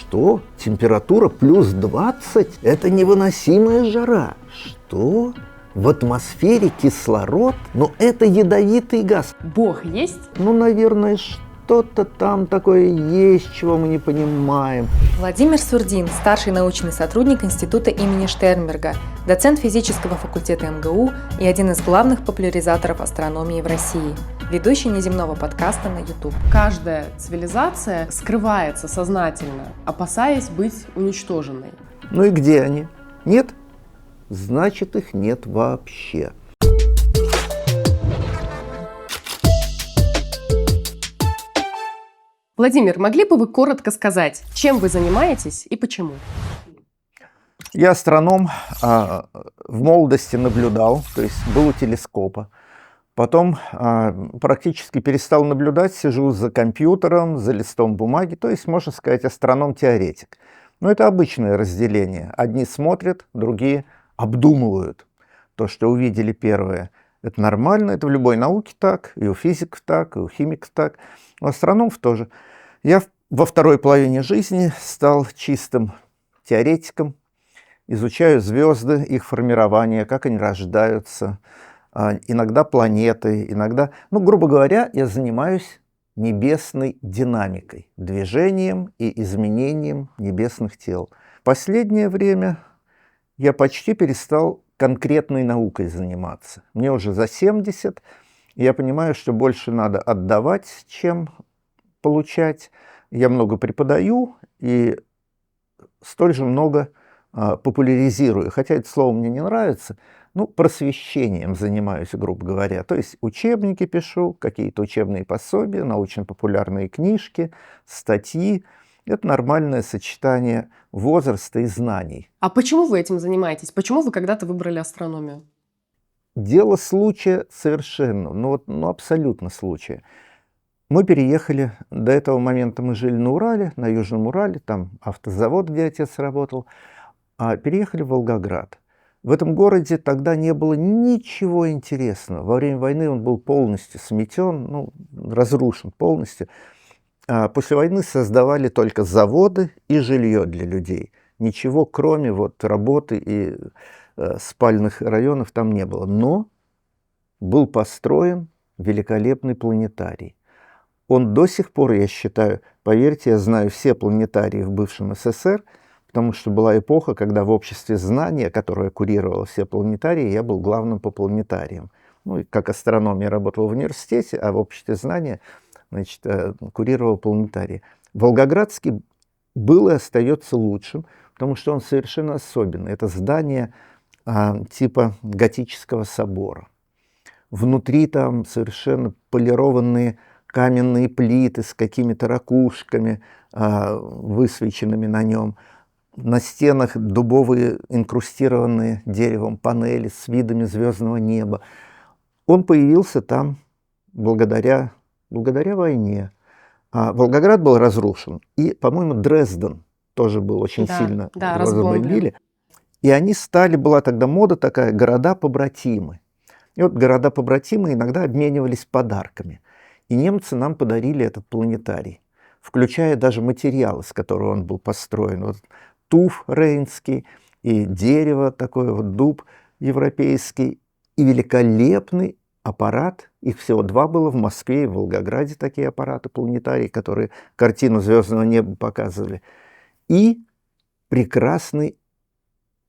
Что? Температура плюс 20? Это невыносимая жара. Что? В атмосфере кислород? Но это ядовитый газ. Бог есть? Ну, наверное, что-то там такое есть, чего мы не понимаем. Владимир Сурдин, старший научный сотрудник Института имени Штернберга, доцент физического факультета МГУ и один из главных популяризаторов астрономии в России, ведущий неземного подкаста на YouTube. Каждая цивилизация скрывается сознательно, опасаясь быть уничтоженной. Ну и где они? Нет? Значит, их нет вообще. Владимир, могли бы вы коротко сказать, чем вы занимаетесь и почему? Я астроном, в молодости наблюдал, то есть был у телескопа. Потом практически перестал наблюдать, сижу за компьютером, за листом бумаги, то есть, можно сказать, астроном-теоретик. Но это обычное разделение. Одни смотрят, другие обдумывают то, что увидели первые. Это нормально, это в любой науке так, и у физиков так, и у химиков так, у астрономов тоже. Я во второй половине жизни стал чистым теоретиком, изучаю звезды, их формирование, как они рождаются, иногда планеты, иногда, грубо говоря, я занимаюсь небесной динамикой, движением и изменением небесных тел. В последнее время я почти перестал конкретной наукой заниматься. Мне уже за 70, и я понимаю, что больше надо отдавать, чем получать. Я много преподаю и столь же много популяризирую. Хотя это слово мне не нравится, просвещением занимаюсь, грубо говоря. То есть учебники пишу, какие-то учебные пособия, научно-популярные книжки, статьи. Это нормальное сочетание возраста и знаний. А почему вы этим занимаетесь? Почему вы когда-то выбрали астрономию? Дело случая совершенно, абсолютно случая. Мы переехали, до этого момента мы жили на Урале, на Южном Урале, там автозавод, где отец работал, а переехали в Волгоград. В этом городе тогда не было ничего интересного. Во время войны он был полностью сметен, разрушен полностью. А после войны создавали только заводы и жилье для людей. Ничего, кроме работы и спальных районов, там не было. Но был построен великолепный планетарий. Он до сих пор, я считаю, поверьте, я знаю все планетарии в бывшем СССР, потому что была эпоха, когда в обществе знания, которое курировало все планетарии, я был главным по планетариям. И как астроном я работал в университете, а в обществе знания курировал планетарии. Волгоградский был и остается лучшим, потому что он совершенно особенный. Это здание типа готического собора. Внутри там совершенно полированные каменные плиты с какими-то ракушками, высвеченными на нем. На стенах дубовые, инкрустированные деревом панели с видами звездного неба. Он появился там благодаря войне. Волгоград был разрушен. И, по-моему, Дрезден тоже был очень сильно разбомблен. И они была тогда мода такая, города-побратимы. И города-побратимы иногда обменивались подарками. И немцы нам подарили этот планетарий, включая даже материал, из которого он был построен. Туф рейнский, и дерево такое, дуб европейский, и великолепный аппарат. Их всего 2 было в Москве и в Волгограде, такие аппараты, планетарии, которые картину звездного неба показывали. И прекрасный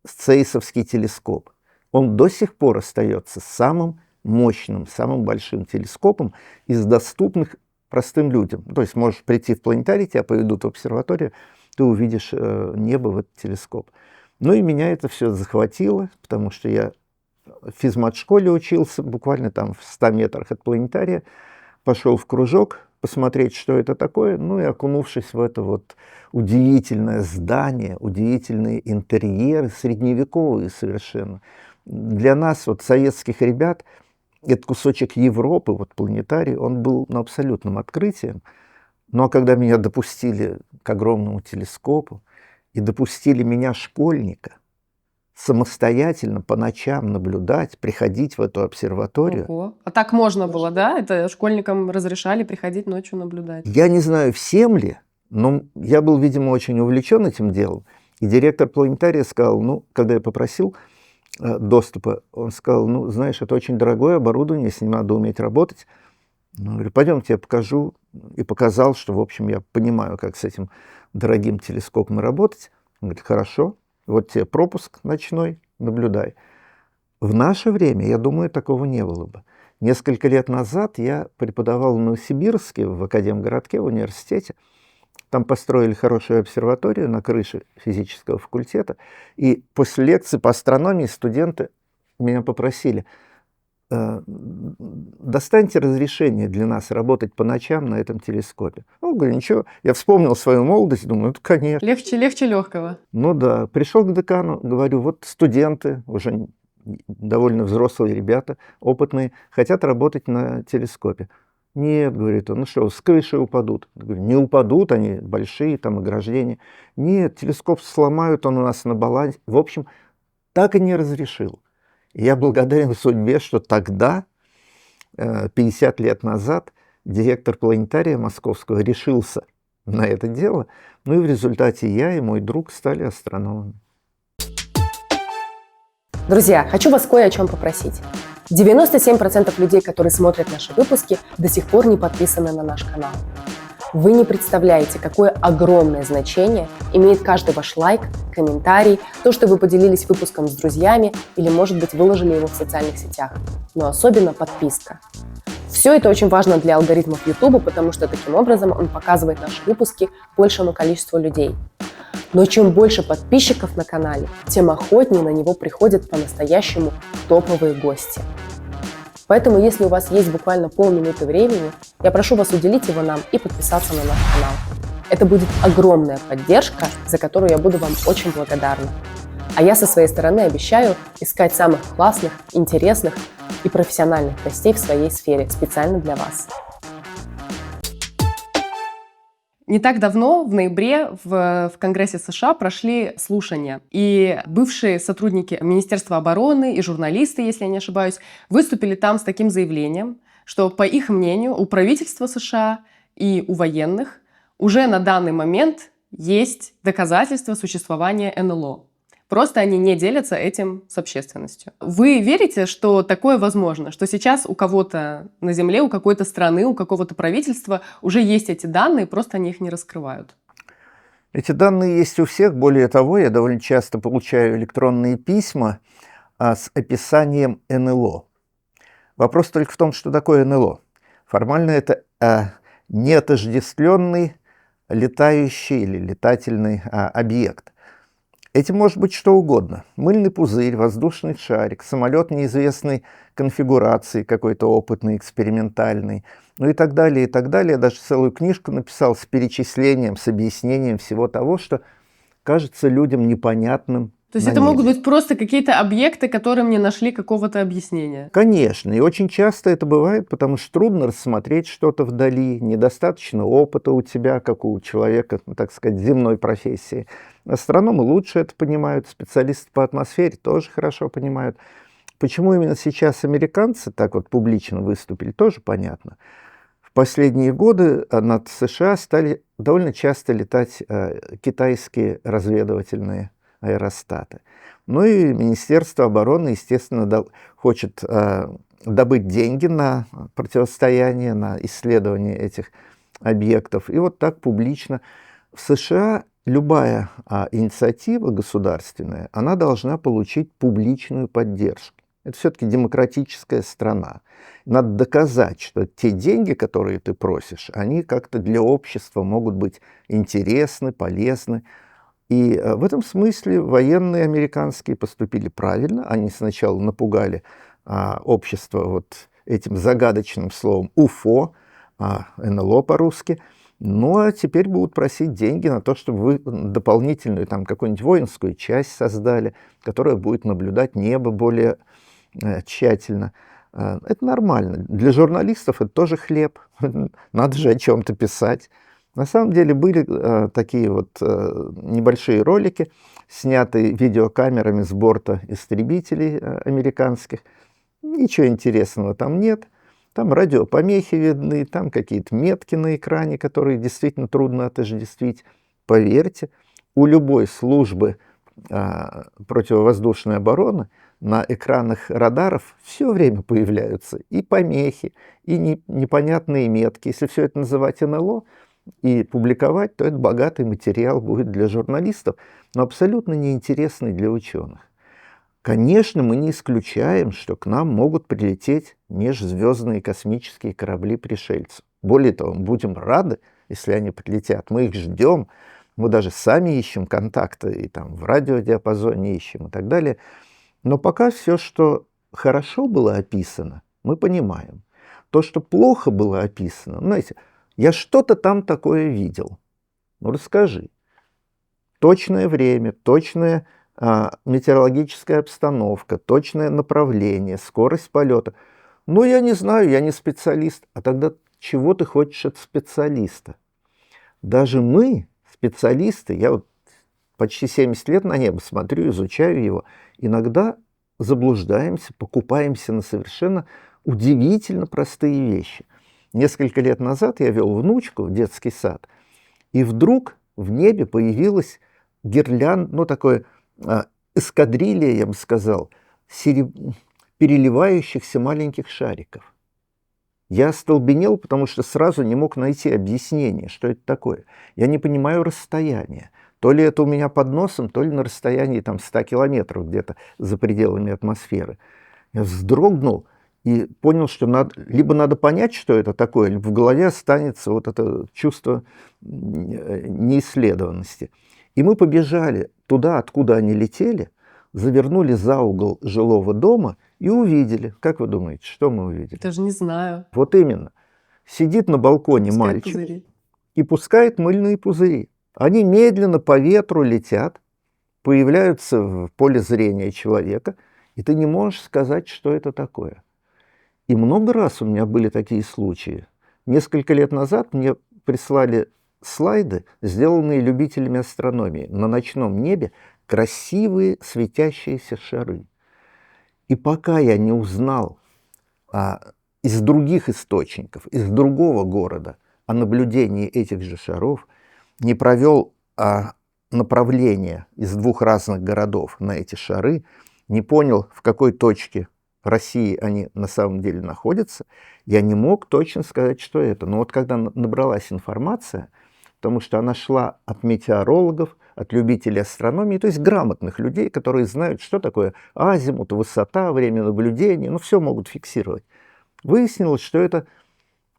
цейсовский телескоп. Он до сих пор остается самым мощным, самым большим телескопом из доступных простым людям. То есть можешь прийти в планетарий, тебя поведут в обсерваторию, ты увидишь небо в этот телескоп. И меня это все захватило, потому что я в физмат-школе учился, буквально там в 100 метрах от планетария, пошел в кружок посмотреть, что это такое, и окунувшись в это удивительное здание, удивительные интерьеры, средневековые совершенно. Для нас, советских ребят, этот кусочек Европы, планетарий, он был абсолютным открытием. Но когда меня допустили к огромному телескопу и допустили меня, школьника, самостоятельно по ночам наблюдать, приходить в эту обсерваторию. Ого. А так можно было, да? Это школьникам разрешали приходить ночью наблюдать? Я не знаю, всем ли, Но я был, видимо, очень увлечен этим делом. И директор планетария сказал, ну, когда я попросил доступа, он сказал, ну, знаешь, это очень дорогое оборудование, с ним надо уметь работать. Ну, говорю, пойдем, я покажу. И показал, что, в общем, я понимаю, как с этим дорогим телескопом работать. Он говорит, хорошо, вот тебе пропуск ночной, наблюдай. В наше время, я думаю, такого не было бы. Несколько лет назад я преподавал в Новосибирске, в Академгородке, в университете. Там построили хорошую обсерваторию на крыше физического факультета. И после лекции по астрономии студенты меня попросили, достаньте разрешение для нас работать по ночам на этом телескопе. Ну, говорю, ничего. Я вспомнил свою молодость, думаю, ну, конечно. Легче легкого. Ну да, пришел к декану, говорю, вот студенты, уже довольно взрослые ребята, опытные, хотят работать на телескопе. Нет, говорит он, ну что, с крыши упадут. Я говорю, не упадут, они большие, там ограждения. Нет, телескоп сломают, он у нас на балансе. В общем, так и не разрешил. И я благодарен судьбе, что тогда, 50 лет назад, директор планетария московского решился на это дело. Ну и в результате я и мой друг стали астрономами. Друзья, хочу вас кое о чем попросить. 97% людей, которые смотрят наши выпуски, до сих пор не подписаны на наш канал. Вы не представляете, какое огромное значение имеет каждый ваш лайк, комментарий, то, что вы поделились выпуском с друзьями или, может быть, выложили его в социальных сетях. Но особенно подписка. Все это очень важно для алгоритмов YouTube, потому что таким образом он показывает наши выпуски большему количеству людей. Но чем больше подписчиков на канале, тем охотнее на него приходят по-настоящему топовые гости. Поэтому, если у вас есть буквально полминуты времени, я прошу вас уделить его нам и подписаться на наш канал. Это будет огромная поддержка, за которую я буду вам очень благодарна. А я со своей стороны обещаю искать самых классных, интересных и профессиональных гостей в своей сфере специально для вас. Не так давно, в ноябре, в Конгрессе США прошли слушания. И бывшие сотрудники Министерства обороны и журналисты, если я не ошибаюсь, выступили там с таким заявлением, что, по их мнению, у правительства США и у военных уже на данный момент есть доказательства существования НЛО. Просто они не делятся этим с общественностью. Вы верите, что такое возможно? Что сейчас у кого-то на Земле, у какой-то страны, у какого-то правительства уже есть эти данные, просто они их не раскрывают? Эти данные есть у всех. Более того, я довольно часто получаю электронные письма с описанием НЛО. Вопрос только в том, что такое НЛО. Формально это неотождествленный летающий или летательный объект. Этим может быть что угодно. Мыльный пузырь, воздушный шарик, самолет неизвестной конфигурации, какой-то опытный, экспериментальный, ну и так далее, и так далее. Я даже целую книжку написал с перечислением, с объяснением всего того, что кажется людям непонятным. То есть это могут быть просто какие-то объекты, которым не нашли какого-то объяснения? Конечно, и очень часто это бывает, потому что трудно рассмотреть что-то вдали, недостаточно опыта у тебя, как у человека, так сказать, земной профессии. Астрономы лучше это понимают, специалисты по атмосфере тоже хорошо понимают. Почему именно сейчас американцы так вот публично выступили, тоже понятно. В последние годы над США стали довольно часто летать китайские разведывательные аэростаты. Ну и Министерство обороны, естественно, хочет добыть деньги на противостояние, на исследование этих объектов. И вот так публично. В США любая инициатива государственная, она должна получить публичную поддержку. Это все-таки демократическая страна. Надо доказать, что те деньги, которые ты просишь, они как-то для общества могут быть интересны, полезны. И в этом смысле военные американские поступили правильно. Они сначала напугали общество вот этим загадочным словом УФО, НЛО по-русски. Ну а теперь будут просить деньги на то, чтобы вы дополнительную там какую-нибудь воинскую часть создали, которая будет наблюдать небо более тщательно. Это нормально. Для журналистов это тоже хлеб. Надо же о чем-то писать. На самом деле были такие вот небольшие ролики, снятые видеокамерами с борта истребителей американских. Ничего интересного там нет. Там радиопомехи видны, там какие-то метки на экране, которые действительно трудно отождествить. Поверьте, у любой службы противовоздушной обороны на экранах радаров все время появляются и помехи, и непонятные метки. Если все это называть НЛО и публиковать, то это богатый материал будет для журналистов, но абсолютно неинтересный для ученых. Конечно, мы не исключаем, что к нам могут прилететь межзвездные космические корабли пришельцев. Более того, мы будем рады, если они прилетят. Мы их ждем, мы даже сами ищем контакты, и там в радиодиапазоне ищем и так далее. Но пока все, что хорошо было описано, мы понимаем. То, что плохо было описано, знаете, я что-то там такое видел. Ну, расскажи. Точное время, точная метеорологическая обстановка, точное направление, скорость полета. Ну, я не знаю, я не специалист. А тогда чего ты хочешь от специалиста? Даже мы, специалисты, я вот почти 70 лет на небо смотрю, изучаю его, иногда заблуждаемся, покупаемся на совершенно удивительно простые вещи. Несколько лет назад я вел внучку в детский сад, и вдруг в небе появилась гирлянда, ну, такое эскадрилья, я бы сказал, переливающихся маленьких шариков. Я остолбенел, потому что сразу не мог найти объяснение, что это такое. Я не понимаю расстояния. То ли это у меня под носом, то ли на расстоянии там, 100 километров где-то за пределами атмосферы. Я вздрогнул и понял, что либо надо понять, что это такое, либо в голове останется вот это чувство неисследованности. И мы побежали туда, откуда они летели, завернули за угол жилого дома и увидели. Как вы думаете, что мы увидели? Даже не знаю. Вот именно. Сидит на балконе мальчик и пускает мыльные пузыри. Они медленно по ветру летят, появляются в поле зрения человека, и ты не можешь сказать, что это такое. И много раз у меня были такие случаи. Несколько лет назад мне прислали слайды, сделанные любителями астрономии. На ночном небе красивые светящиеся шары. И пока я не узнал из других источников, из другого города о наблюдении этих же шаров, не провел направление из двух разных городов на эти шары, не понял, в какой точке России они на самом деле находятся, я не мог точно сказать, что это. Но вот когда набралась информация, потому что она шла от метеорологов, от любителей астрономии, то есть грамотных людей, которые знают, что такое азимут, высота, время наблюдения, ну все могут фиксировать. Выяснилось, что это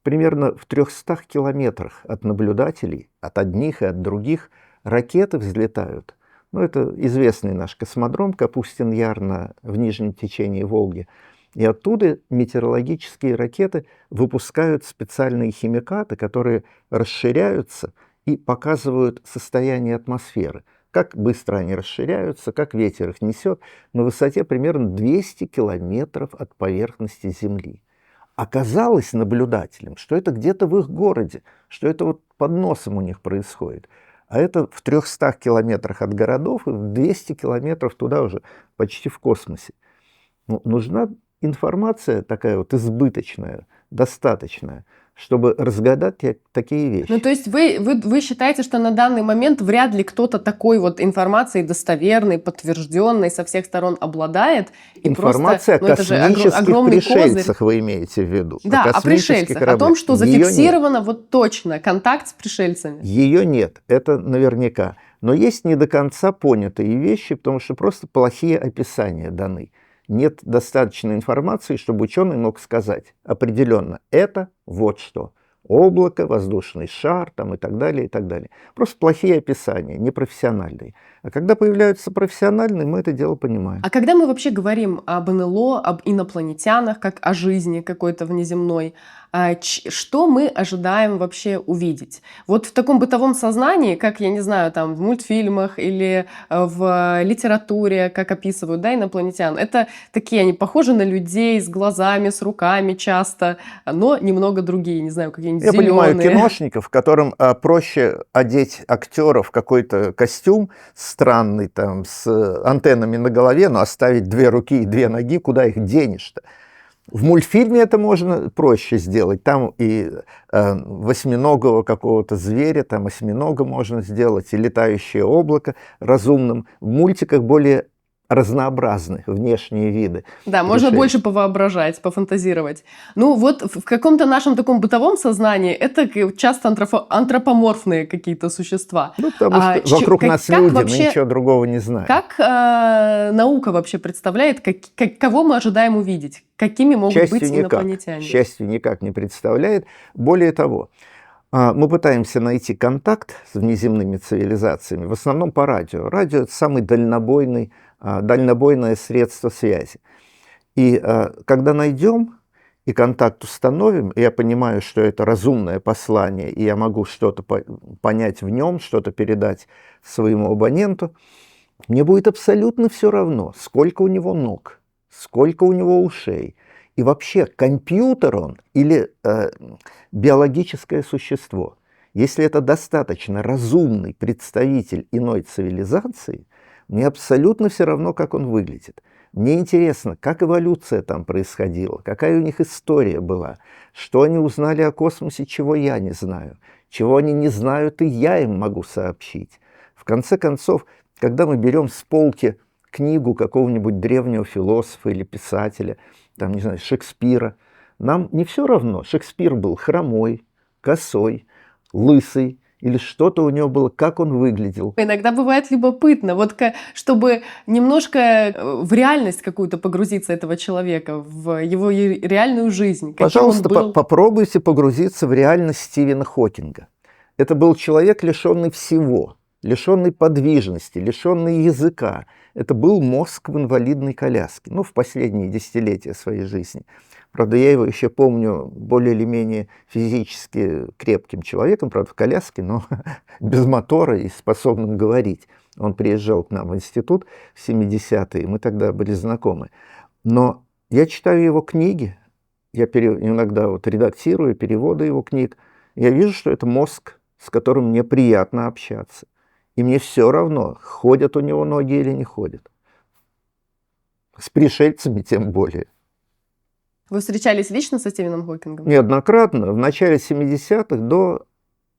примерно в 300 километрах от наблюдателей, от одних и от других, ракеты взлетают. Ну, это известный наш космодром Капустин-Яр в нижнем течении Волги. И оттуда метеорологические ракеты выпускают специальные химикаты, которые расширяются и показывают состояние атмосферы. Как быстро они расширяются, как ветер их несет на высоте примерно 200 километров от поверхности Земли. Оказалось наблюдателям, что это где-то в их городе, что это вот под носом у них происходит. А это в 300 километрах от городов и в 200 километров туда уже, почти в космосе. Ну, нужна информация такая вот избыточная, достаточная, чтобы разгадать такие вещи. Ну, то есть вы считаете, что на данный момент вряд ли кто-то такой вот информацией достоверной, подтвержденной, со всех сторон обладает? И информация просто, о космических пришельцах козырь. Вы имеете в виду? Да, о пришельцах, кораблях. О том, что зафиксировано вот точно контакт с пришельцами. Ее нет, это наверняка. Но есть не до конца понятые вещи, потому что просто плохие описания даны. Нет достаточной информации, чтобы ученый мог сказать определенно, это вот что. Облако, воздушный шар там, и так далее, и так далее. Просто плохие описания, непрофессиональные. А когда появляются профессиональные, мы это дело понимаем. А когда мы вообще говорим об НЛО, об инопланетянах, как о жизни какой-то внеземной, что мы ожидаем вообще увидеть? Вот в таком бытовом сознании, как, я не знаю, там в мультфильмах или в литературе, как описывают, да, инопланетян, это такие, они похожи на людей с глазами, с руками часто, но немного другие, не знаю, какие-нибудь зеленые. Я понимаю киношников, которым проще одеть актера в какой-то костюм странный, там, с антеннами на голове, но оставить 2 руки и 2 ноги, куда их денешь-то? В мультфильме это можно проще сделать. Там и восьминогого какого-то зверя, там осьминога можно сделать, и летающее облако разумным. В мультиках более разнообразны внешние виды. Да, можно больше повоображать, пофантазировать. Ну вот в каком-то нашем таком бытовом сознании это часто антропоморфные какие-то существа. Ну, потому что вокруг нас люди, мы ничего другого не знаем. Как наука вообще представляет, кого мы ожидаем увидеть? Какими могут быть инопланетяне? К счастью, никак не представляет. Более того, мы пытаемся найти контакт с внеземными цивилизациями, в основном по радио. Радио – это самый дальнобойное средство связи. И когда найдем и контакт установим, и я понимаю, что это разумное послание, и я могу что-то понять в нем, что-то передать своему абоненту, мне будет абсолютно все равно, сколько у него ног, сколько у него ушей. И вообще, компьютер он или биологическое существо. Если это достаточно разумный представитель иной цивилизации, мне абсолютно все равно, как он выглядит. Мне интересно, как эволюция там происходила, какая у них история была, что они узнали о космосе, чего я не знаю, чего они не знают, и я им могу сообщить. В конце концов, когда мы берем с полки книгу какого-нибудь древнего философа или писателя, там, не знаю, Шекспира, нам не все равно, Шекспир был хромой, косой, лысый, или что-то у него было, как он выглядел. Иногда бывает любопытно, вот чтобы немножко в реальность какую-то погрузиться этого человека, в его реальную жизнь. Пожалуйста, попробуйте погрузиться в реальность Стивена Хокинга. Это был человек, лишенный всего, лишенный подвижности, лишенный языка. Это был мозг в инвалидной коляске, ну, в последние десятилетия своей жизни. Правда, я его еще помню более или менее физически крепким человеком, правда, в коляске, но без мотора и способным говорить. Он приезжал к нам в институт в 70-е, мы тогда были знакомы. Но я читаю его книги, я иногда вот редактирую переводы его книг, я вижу, что это мозг, с которым мне приятно общаться. И мне все равно, ходят у него ноги или не ходят. С пришельцами тем более. Вы встречались лично со Стивеном Хокингом? Неоднократно. В начале 70-х,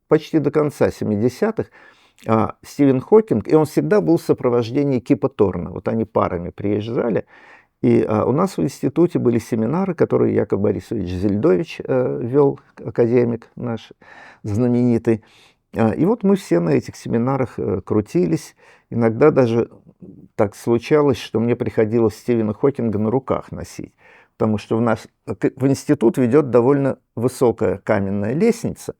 почти до конца 70-х, Стивен Хокинг, и он всегда был в сопровождении Кипа Торна. Вот они парами приезжали. И у нас в институте были семинары, которые Яков Борисович Зельдович вел, академик наш знаменитый. И вот мы все на этих семинарах крутились. Иногда даже так случалось, что мне приходилось Стивена Хокинга на руках носить. Потому что в институт ведет довольно высокая каменная лестница,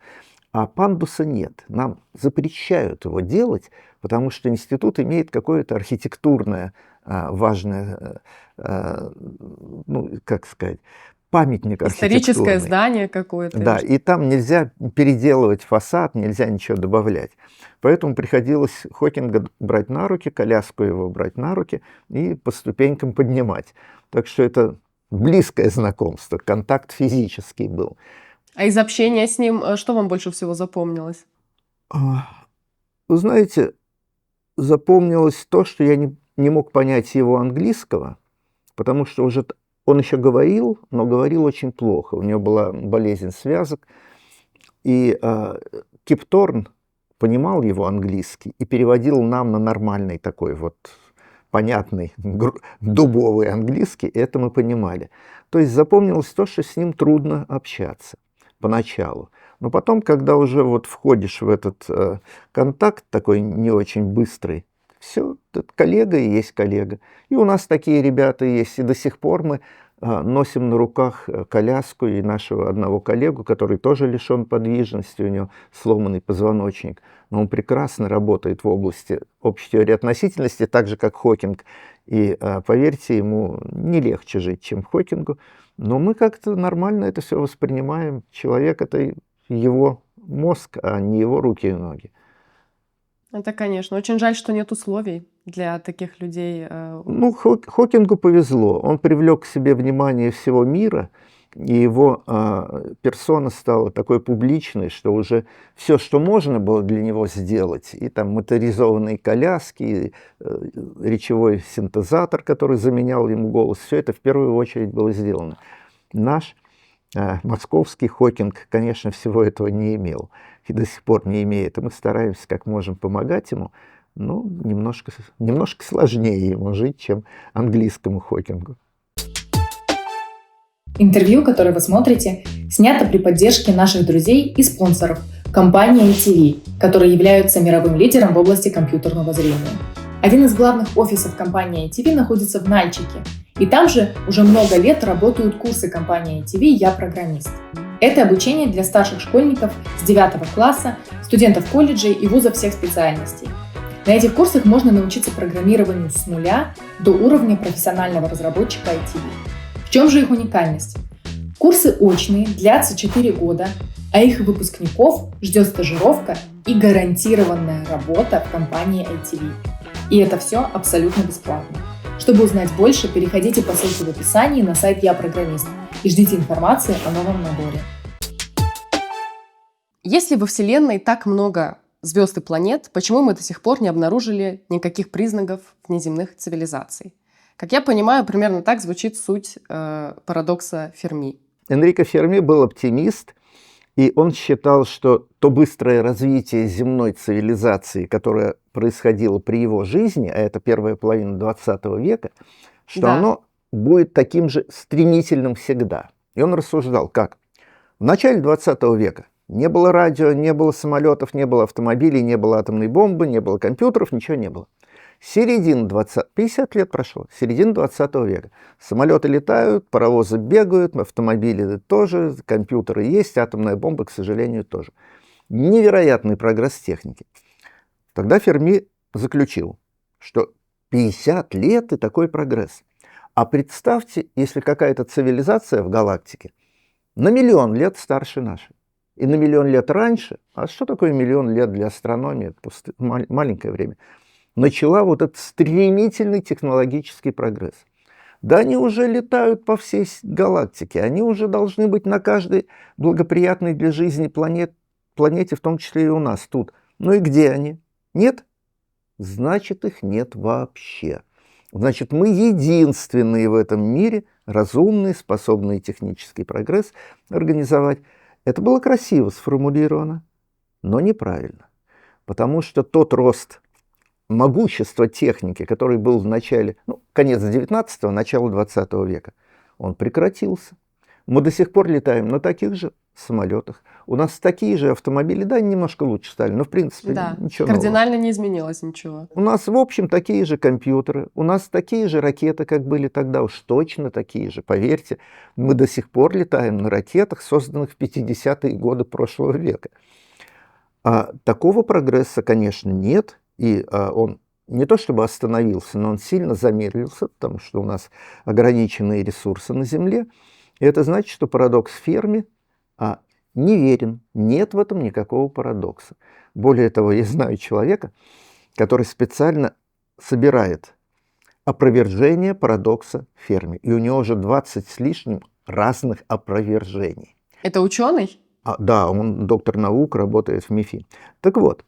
а пандуса нет. Нам запрещают его делать, потому что институт имеет какое-то архитектурное важное, ну, как сказать, памятник архитектурный. Историческое здание какое-то. Да, и там нельзя переделывать фасад, нельзя ничего добавлять. Поэтому приходилось Хокинга брать на руки, коляску его брать на руки и по ступенькам поднимать. Так что это близкое знакомство, контакт физический был. А из общения с ним что вам больше всего запомнилось? Вы знаете, запомнилось то, что я не мог понять его английского, потому что уже он еще говорил, но говорил очень плохо. У него была болезнь связок. И Кип Торн понимал его английский и переводил нам на нормальный такой вот понятный дубовый английский, и это мы понимали. То есть запомнилось то, что с ним трудно общаться поначалу. Но потом, когда уже вот входишь в этот контакт такой не очень быстрый, все, коллега и есть коллега. И у нас такие ребята есть, и до сих пор мы носим на руках коляску и нашего одного коллегу, который тоже лишен подвижности, у него сломанный позвоночник, но он прекрасно работает в области общей теории относительности, так же, как Хокинг. И, поверьте, ему не легче жить, чем Хокингу, но мы как-то нормально это все воспринимаем. Человек – это его мозг, а не его руки и ноги. Это, конечно. Очень жаль, что нет условий для таких людей. Ну, Хокингу повезло. Он привлек к себе внимание всего мира, и его персона стала такой публичной, что уже все, что можно было для него сделать, и там моторизованные коляски, и речевой синтезатор, который заменял ему голос, все это в первую очередь было сделано. Наш московский Хокинг, конечно, всего этого не имел и до сих пор не имеет. И мы стараемся как можем помогать ему, но немножко сложнее ему жить, чем английскому Хокингу. Интервью, которое вы смотрите, снято при поддержке наших друзей и спонсоров компании ITV, которые являются мировым лидером в области компьютерного зрения. Один из главных офисов компании ITV находится в Нальчике, и там же уже много лет работают курсы компании ITV «Я программист». Это обучение для старших школьников с 9 класса, студентов колледжей и вузов всех специальностей. На этих курсах можно научиться программированию с нуля до уровня профессионального разработчика ITV. В чем же их уникальность? Курсы очные, длятся 4 года, а их выпускников ждет стажировка и гарантированная работа в компании ITV. И это все абсолютно бесплатно. Чтобы узнать больше, переходите по ссылке в описании на сайт «Я программист» и ждите информации о новом наборе. Если во Вселенной так много звезд и планет, почему мы до сих пор не обнаружили никаких признаков внеземных цивилизаций? Как я понимаю, примерно так звучит суть парадокса Ферми. Энрико Ферми был оптимист, и он считал, что то быстрое развитие земной цивилизации, которое происходило при его жизни, а это первая половина 20 века, что оно будет таким же стремительным всегда. И он рассуждал, как? В начале 20 века не было радио, не было самолетов, не было автомобилей, не было атомной бомбы, не было компьютеров, ничего не было. Середина 50 лет прошло, середина 20 века. Самолеты летают, паровозы бегают, автомобили тоже, компьютеры есть, атомная бомба, к сожалению, тоже. Невероятный прогресс техники. Тогда Ферми заключил, что 50 лет и такой прогресс. А представьте, если какая-то цивилизация в галактике на миллион лет старше нашей. И на миллион лет раньше, а что такое миллион лет для астрономии, это маленькое время, начала вот этот стремительный технологический прогресс. Да они уже летают по всей галактике, они уже должны быть на каждой благоприятной для жизни планете, в том числе и у нас тут. Ну и где они? Нет? Значит, их нет вообще. Значит, мы единственные в этом мире, разумные, способные технический прогресс организовать. Это было красиво сформулировано, но неправильно. Потому что тот рост могущества техники, который был в начале, конец 19-го, начало 20 века, он прекратился. Мы до сих пор летаем на таких же самолетах. У нас такие же автомобили, да, немножко лучше стали, но в принципе ничего кардинально нового. Не изменилось ничего. У нас, в общем, такие же компьютеры, у нас такие же ракеты, как были тогда, уж точно такие же. Поверьте, мы до сих пор летаем на ракетах, созданных в 50-е годы прошлого века. А такого прогресса, конечно, нет, и он не то чтобы остановился, но он сильно замедлился, потому что у нас ограниченные ресурсы на Земле. И это значит, что парадокс Ферми неверен, нет в этом никакого парадокса. Более того, я знаю человека, который специально собирает опровержение парадокса Ферми. И у него уже 20 с лишним разных опровержений. Это ученый? Да, он доктор наук, работает в МИФИ. Так вот,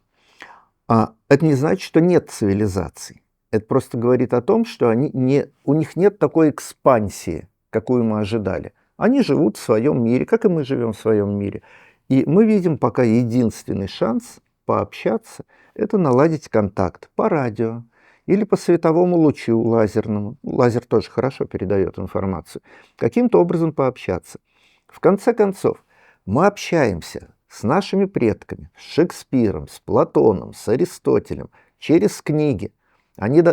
это не значит, что нет цивилизаций. Это просто говорит о том, что у них нет такой экспансии, какую мы ожидали. Они живут в своем мире, как и мы живем в своем мире. И мы видим пока единственный шанс пообщаться – это наладить контакт по радио или по световому лучу лазерному. Лазер тоже хорошо передает информацию. Каким-то образом пообщаться. В конце концов, мы общаемся с нашими предками, с Шекспиром, с Платоном, с Аристотелем, через книги.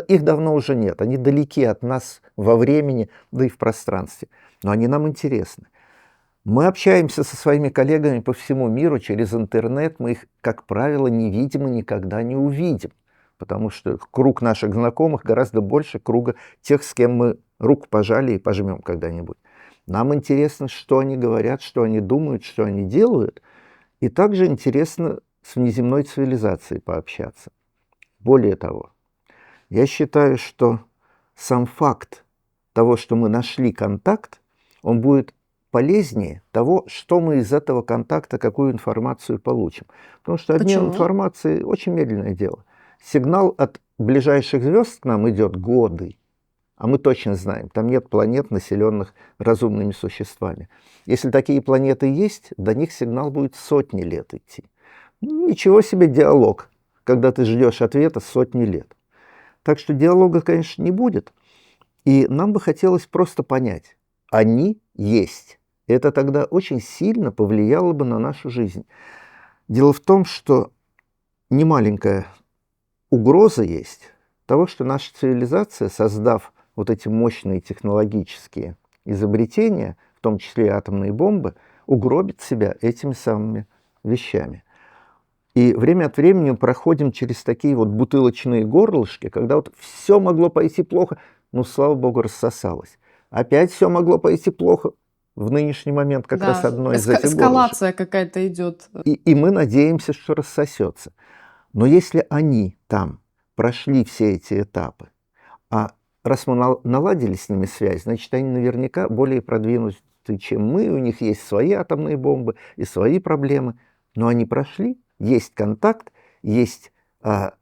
Их давно уже нет, они далеки от нас во времени, да и в пространстве. Но они нам интересны. Мы общаемся со своими коллегами по всему миру через интернет, мы их, как правило, не видим и никогда не увидим, потому что круг наших знакомых гораздо больше круга тех, с кем мы руку пожали и пожмем когда-нибудь. Нам интересно, что они говорят, что они думают, что они делают, и также интересно с внеземной цивилизацией пообщаться. Более того, я считаю, что сам факт того, что мы нашли контакт, он будет полезнее того, что мы из этого контакта, какую информацию получим. Потому что обмен информацией очень медленное дело. Сигнал от ближайших звезд к нам идет годы, а мы точно знаем, там нет планет, населенных разумными существами. Если такие планеты есть, до них сигнал будет сотни лет идти. Ничего себе диалог, когда ты ждешь ответа сотни лет. Так что диалога, конечно, не будет. И нам бы хотелось просто понять, они есть. Это тогда очень сильно повлияло бы на нашу жизнь. Дело в том, что немаленькая угроза есть того, что наша цивилизация, создав вот эти мощные технологические изобретения, в том числе и атомные бомбы, угробит себя этими самыми вещами. И время от времени мы проходим через такие вот бутылочные горлышки, когда вот все могло пойти плохо, но, слава богу, рассосалось. Опять все могло пойти плохо. В нынешний момент как раз одно из этих горлышек. Эскалация какая-то идет. И мы надеемся, что рассосется. Но если они там прошли все эти этапы, а раз мы наладили с ними связь, значит, они наверняка более продвинуты, чем мы, у них есть свои атомные бомбы и свои проблемы, но они прошли, есть контакт, есть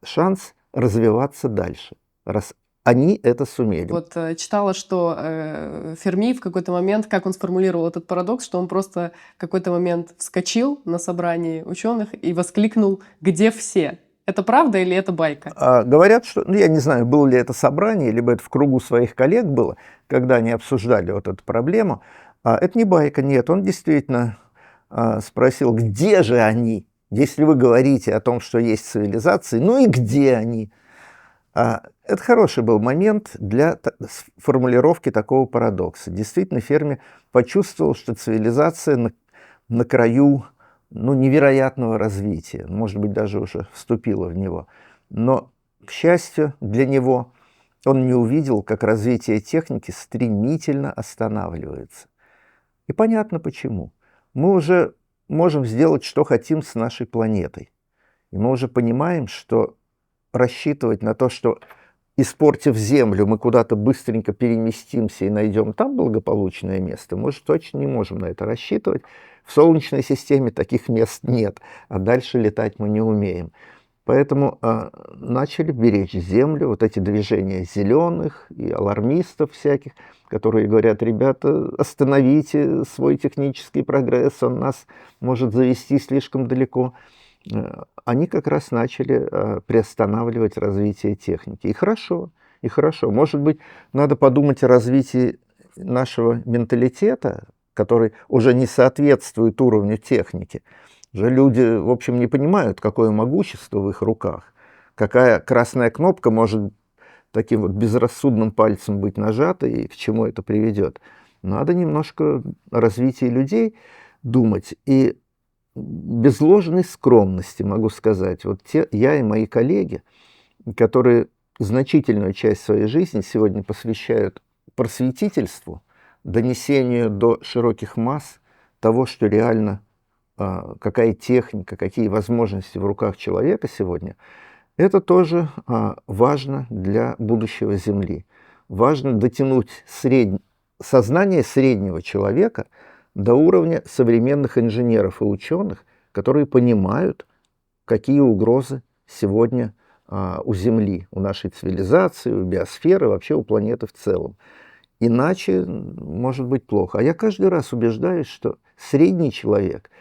шанс развиваться дальше, раз они это сумели. Вот читала, что Ферми в какой-то момент, как он сформулировал этот парадокс, что он просто в какой-то момент вскочил на собрании ученых и воскликнул «Где все?». Это правда или это байка? Говорят, что, я не знаю, было ли это собрание, либо это в кругу своих коллег было, когда они обсуждали вот эту проблему. Это не байка, нет, он действительно спросил, где же они, если вы говорите о том, что есть цивилизации, ну и где они? Это хороший был момент для формулировки такого парадокса. Действительно, Ферми почувствовал, что цивилизация на краю невероятного развития, может быть, даже уже вступила в него. Но, к счастью для него, он не увидел, как развитие техники стремительно останавливается. И понятно почему. Мы уже можем сделать, что хотим с нашей планетой. И мы уже понимаем, что рассчитывать на то, что, испортив Землю, мы куда-то быстренько переместимся и найдем там благополучное место, мы же точно не можем на это рассчитывать. В Солнечной системе таких мест нет, а дальше летать мы не умеем. Поэтому начали беречь Землю, вот эти движения зеленых и алармистов всяких, которые говорят, ребята, остановите свой технический прогресс, он нас может завести слишком далеко. Они как раз начали приостанавливать развитие техники. И хорошо, и хорошо. Может быть, надо подумать о развитии нашего менталитета, который уже не соответствует уровню техники. Уже люди, в общем, не понимают, какое могущество в их руках, какая красная кнопка может таким вот безрассудным пальцем быть нажата и к чему это приведет. Надо немножко о развитии людей думать. И без ложной скромности могу сказать, вот я и мои коллеги, которые значительную часть своей жизни сегодня посвящают просветительству, донесению до широких масс того, что реально, какая техника, какие возможности в руках человека сегодня, это тоже важно для будущего Земли. Важно дотянуть сознание среднего человека до уровня современных инженеров и ученых, которые понимают, какие угрозы сегодня у Земли, у нашей цивилизации, у биосферы, вообще у планеты в целом. Иначе может быть плохо. А я каждый раз убеждаюсь, что средний человек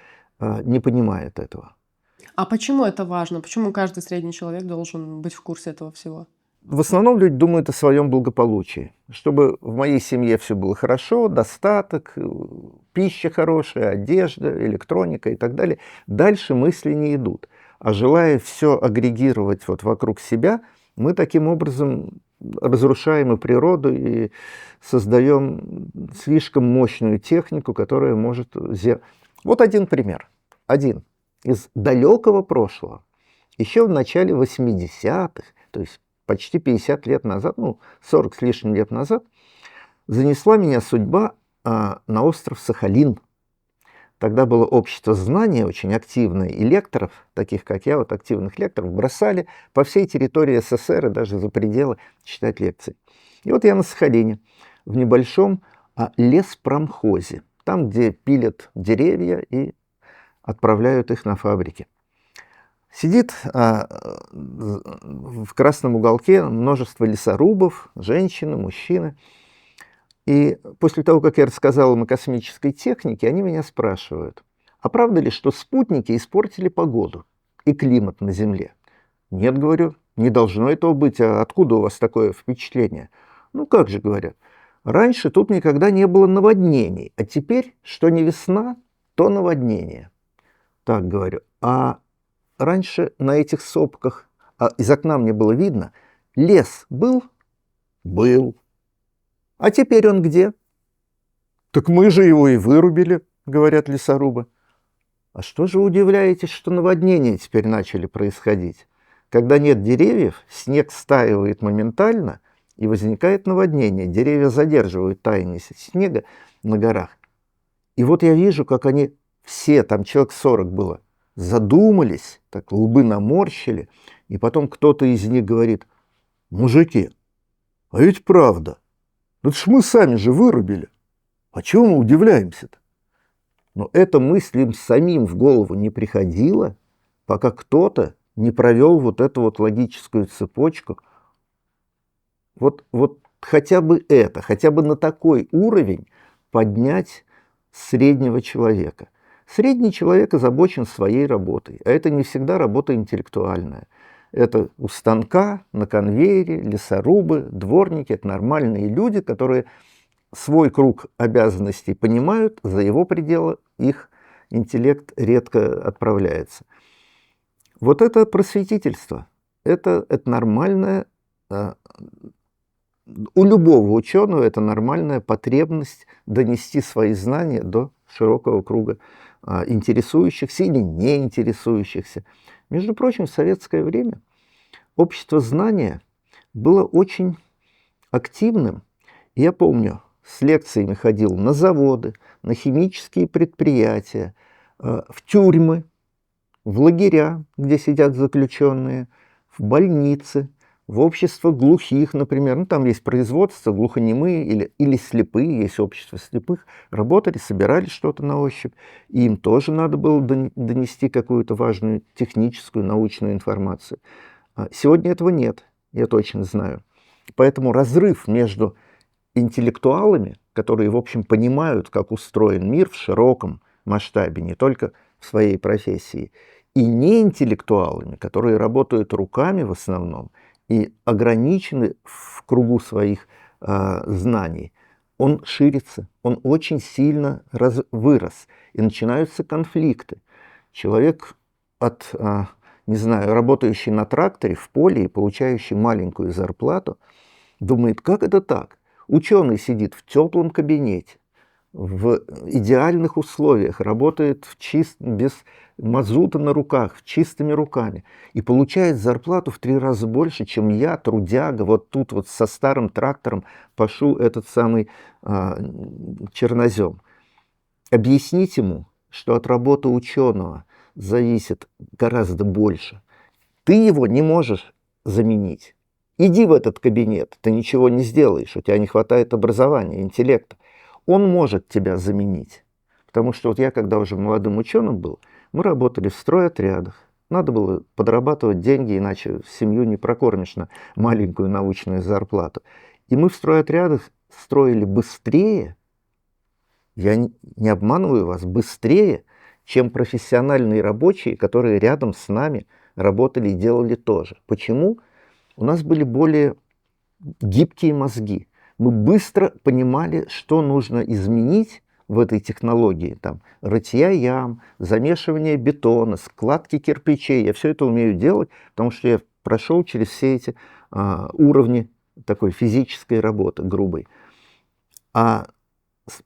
не понимает этого. А почему это важно? Почему каждый средний человек должен быть в курсе этого всего? В основном люди думают о своем благополучии. Чтобы в моей семье все было хорошо, достаток, пища хорошая, одежда, электроника и так далее. Дальше мысли не идут. А желая все агрегировать вот вокруг себя, мы таким образом разрушаем и природу, и создаем слишком мощную технику, которая может... Вот один пример. Один из далекого прошлого. Еще в начале 80-х, то есть почти 50 лет назад, 40 с лишним лет назад, занесла меня судьба на остров Сахалин. Тогда было общество знания очень активное, и лекторов, таких как я, вот активных лекторов, бросали по всей территории СССР и даже за пределы читать лекции. И вот я на Сахалине, в небольшом леспромхозе, там, где пилят деревья и отправляют их на фабрики. Сидит в красном уголке множество лесорубов, женщины, мужчины. И после того, как я рассказал им о космической технике, они меня спрашивают, а правда ли, что спутники испортили погоду и климат на Земле? Нет, говорю, не должно этого быть. А откуда у вас такое впечатление? Ну как же, говорят, раньше тут никогда не было наводнений, а теперь, что не весна, то наводнение. Так говорю, а раньше на этих сопках, из окна мне было видно, лес был? Был. А теперь он где? Так мы же его и вырубили, говорят лесорубы. А что же вы удивляетесь, что наводнения теперь начали происходить? Когда нет деревьев, снег стаивает моментально, и возникает наводнение. Деревья задерживают таяние снега на горах. И вот я вижу, как они все, там человек 40 было, задумались, так лбы наморщили, и потом кто-то из них говорит, мужики, а ведь правда, это ж мы сами же вырубили. А чего мы удивляемся-то? Но эта мысль им самим в голову не приходила, пока кто-то не провел вот эту вот логическую цепочку. Вот хотя бы это, хотя бы на такой уровень поднять среднего человека. Средний человек озабочен своей работой, а это не всегда работа интеллектуальная. Это у станка, на конвейере, лесорубы, дворники, это нормальные люди, которые свой круг обязанностей понимают, за его пределы их интеллект редко отправляется. Вот это просветительство, это нормальное, у любого ученого это нормальная потребность донести свои знания до широкого круга интересующихся или не интересующихся. Между прочим, в советское время общество знания было очень активным. Я помню, с лекциями ходил на заводы, на химические предприятия, в тюрьмы, в лагеря, где сидят заключенные, в больницы, в общество глухих, например. Ну, там есть производство, глухонемые или слепые, есть общество слепых. Работали, собирали что-то на ощупь. И им тоже надо было донести какую-то важную техническую, научную информацию. Сегодня этого нет, я точно знаю. Поэтому разрыв между интеллектуалами, которые, в общем, понимают, как устроен мир в широком масштабе, не только в своей профессии, и неинтеллектуалами, которые работают руками в основном и ограничены в кругу своих знаний, он ширится, он очень сильно вырос, и начинаются конфликты. Человек не знаю, работающий на тракторе в поле и получающий маленькую зарплату, думает, как это так? Ученый сидит в теплом кабинете, в идеальных условиях, работает без мазута на руках, чистыми руками, и получает зарплату в 3 раза больше, чем я, трудяга, вот тут вот со старым трактором пашу этот самый чернозем. Объяснить ему, что от работы ученого зависит гораздо больше. Ты его не можешь заменить. Иди в этот кабинет, ты ничего не сделаешь, у тебя не хватает образования, интеллекта. Он может тебя заменить. Потому что вот я, когда уже молодым ученым был, мы работали в стройотрядах. Надо было подрабатывать деньги, иначе семью не прокормишь на маленькую научную зарплату. И мы в стройотрядах строили быстрее, я не обманываю вас, быстрее, чем профессиональные рабочие, которые рядом с нами работали и делали тоже. Почему? У нас были более гибкие мозги. Мы быстро понимали, что нужно изменить в этой технологии. Там, рытья ям, замешивание бетона, складки кирпичей. Я все это умею делать, потому что я прошел через все эти уровни такой физической работы, грубой. А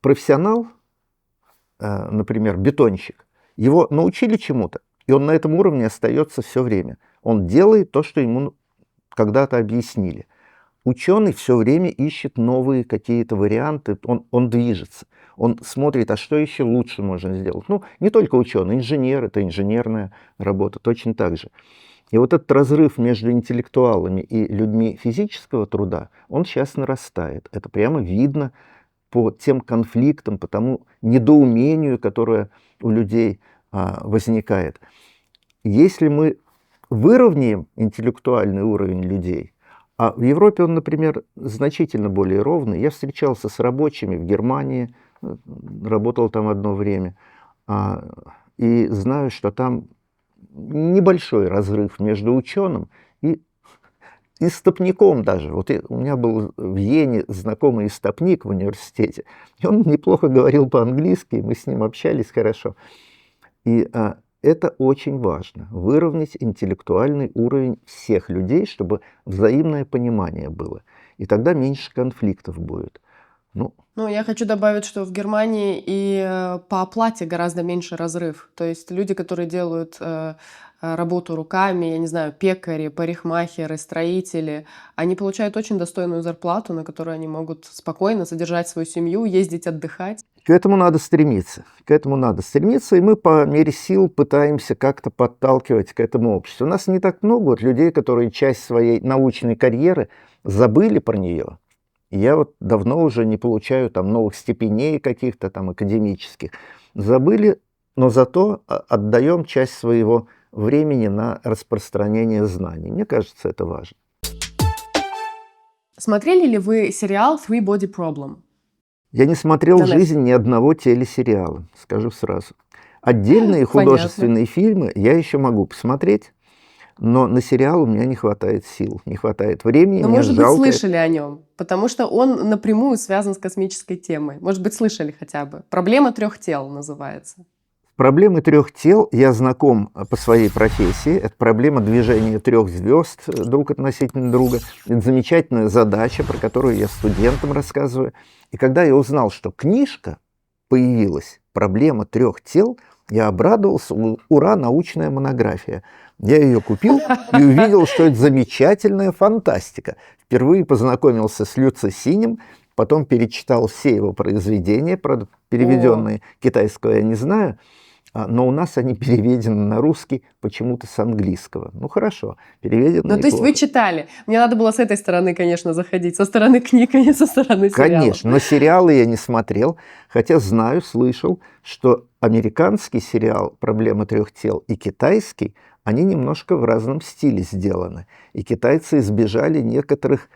профессионал, например, бетонщик, его научили чему-то, и он на этом уровне остается все время. Он делает то, что ему когда-то объяснили. Ученый все время ищет новые какие-то варианты, он движется, он смотрит, а что еще лучше можно сделать. Ну, не только ученый, инженер, это инженерная работа, точно так же. И вот этот разрыв между интеллектуалами и людьми физического труда, он сейчас нарастает. Это прямо видно по тем конфликтам, по тому недоумению, которое у людей возникает. Если мы выровняем интеллектуальный уровень людей, а в Европе он, например, значительно более ровный. Я встречался с рабочими в Германии, работал там одно время, и знаю, что там небольшой разрыв между ученым и истопником даже. Вот у меня был в Йене знакомый истопник в университете, и он неплохо говорил по-английски, мы с ним общались хорошо. И это очень важно, выровнять интеллектуальный уровень всех людей, чтобы взаимное понимание было. И тогда меньше конфликтов будет. Ну, я хочу добавить, что в Германии и по оплате гораздо меньше разрыв. То есть люди, которые делают работу руками, я не знаю, пекари, парикмахеры, строители, они получают очень достойную зарплату, на которую они могут спокойно содержать свою семью, ездить отдыхать. К этому надо стремиться. К этому надо стремиться, и мы по мере сил пытаемся как-то подталкивать к этому обществу. У нас не так много вот людей, которые часть своей научной карьеры забыли про нее. Я вот давно уже не получаю там новых степеней каких-то там академических. Забыли, но зато отдаем часть своего времени на распространение знаний. Мне кажется, это важно. Смотрели ли вы сериал Three Body Problem? Я не смотрел в На жизни ни одного телесериала, скажу сразу. Отдельные художественные фильмы я еще могу посмотреть, но на сериал у меня не хватает сил, не хватает времени. Но, мне может быть, жалко. слышали о нем, потому что он напрямую связан с космической темой. Может быть, слышали хотя бы. «Проблема трех тел» называется. Проблемы трех тел я знаком по своей профессии. Это проблема движения трех звезд друг относительно друга. Это замечательная задача, про которую я студентам рассказываю. И когда я узнал, что книжка появилась «Проблема трех тел», я обрадовался. Ура, научная монография. Я ее купил и увидел, что это замечательная фантастика. Впервые познакомился с Люци Синем, потом перечитал все его произведения, правда, переведенные китайского я не знаю, но у нас они переведены на русский почему-то с английского. Ну хорошо, переведены. Ну, то есть вы читали. Мне надо было с этой стороны, конечно, заходить. Со стороны книг, а не со стороны сериала. Конечно, но сериалы я не смотрел, хотя знаю, слышал, что американский сериал «Проблема трех тел» и китайский, они немножко в разном стиле сделаны. И китайцы избежали некоторых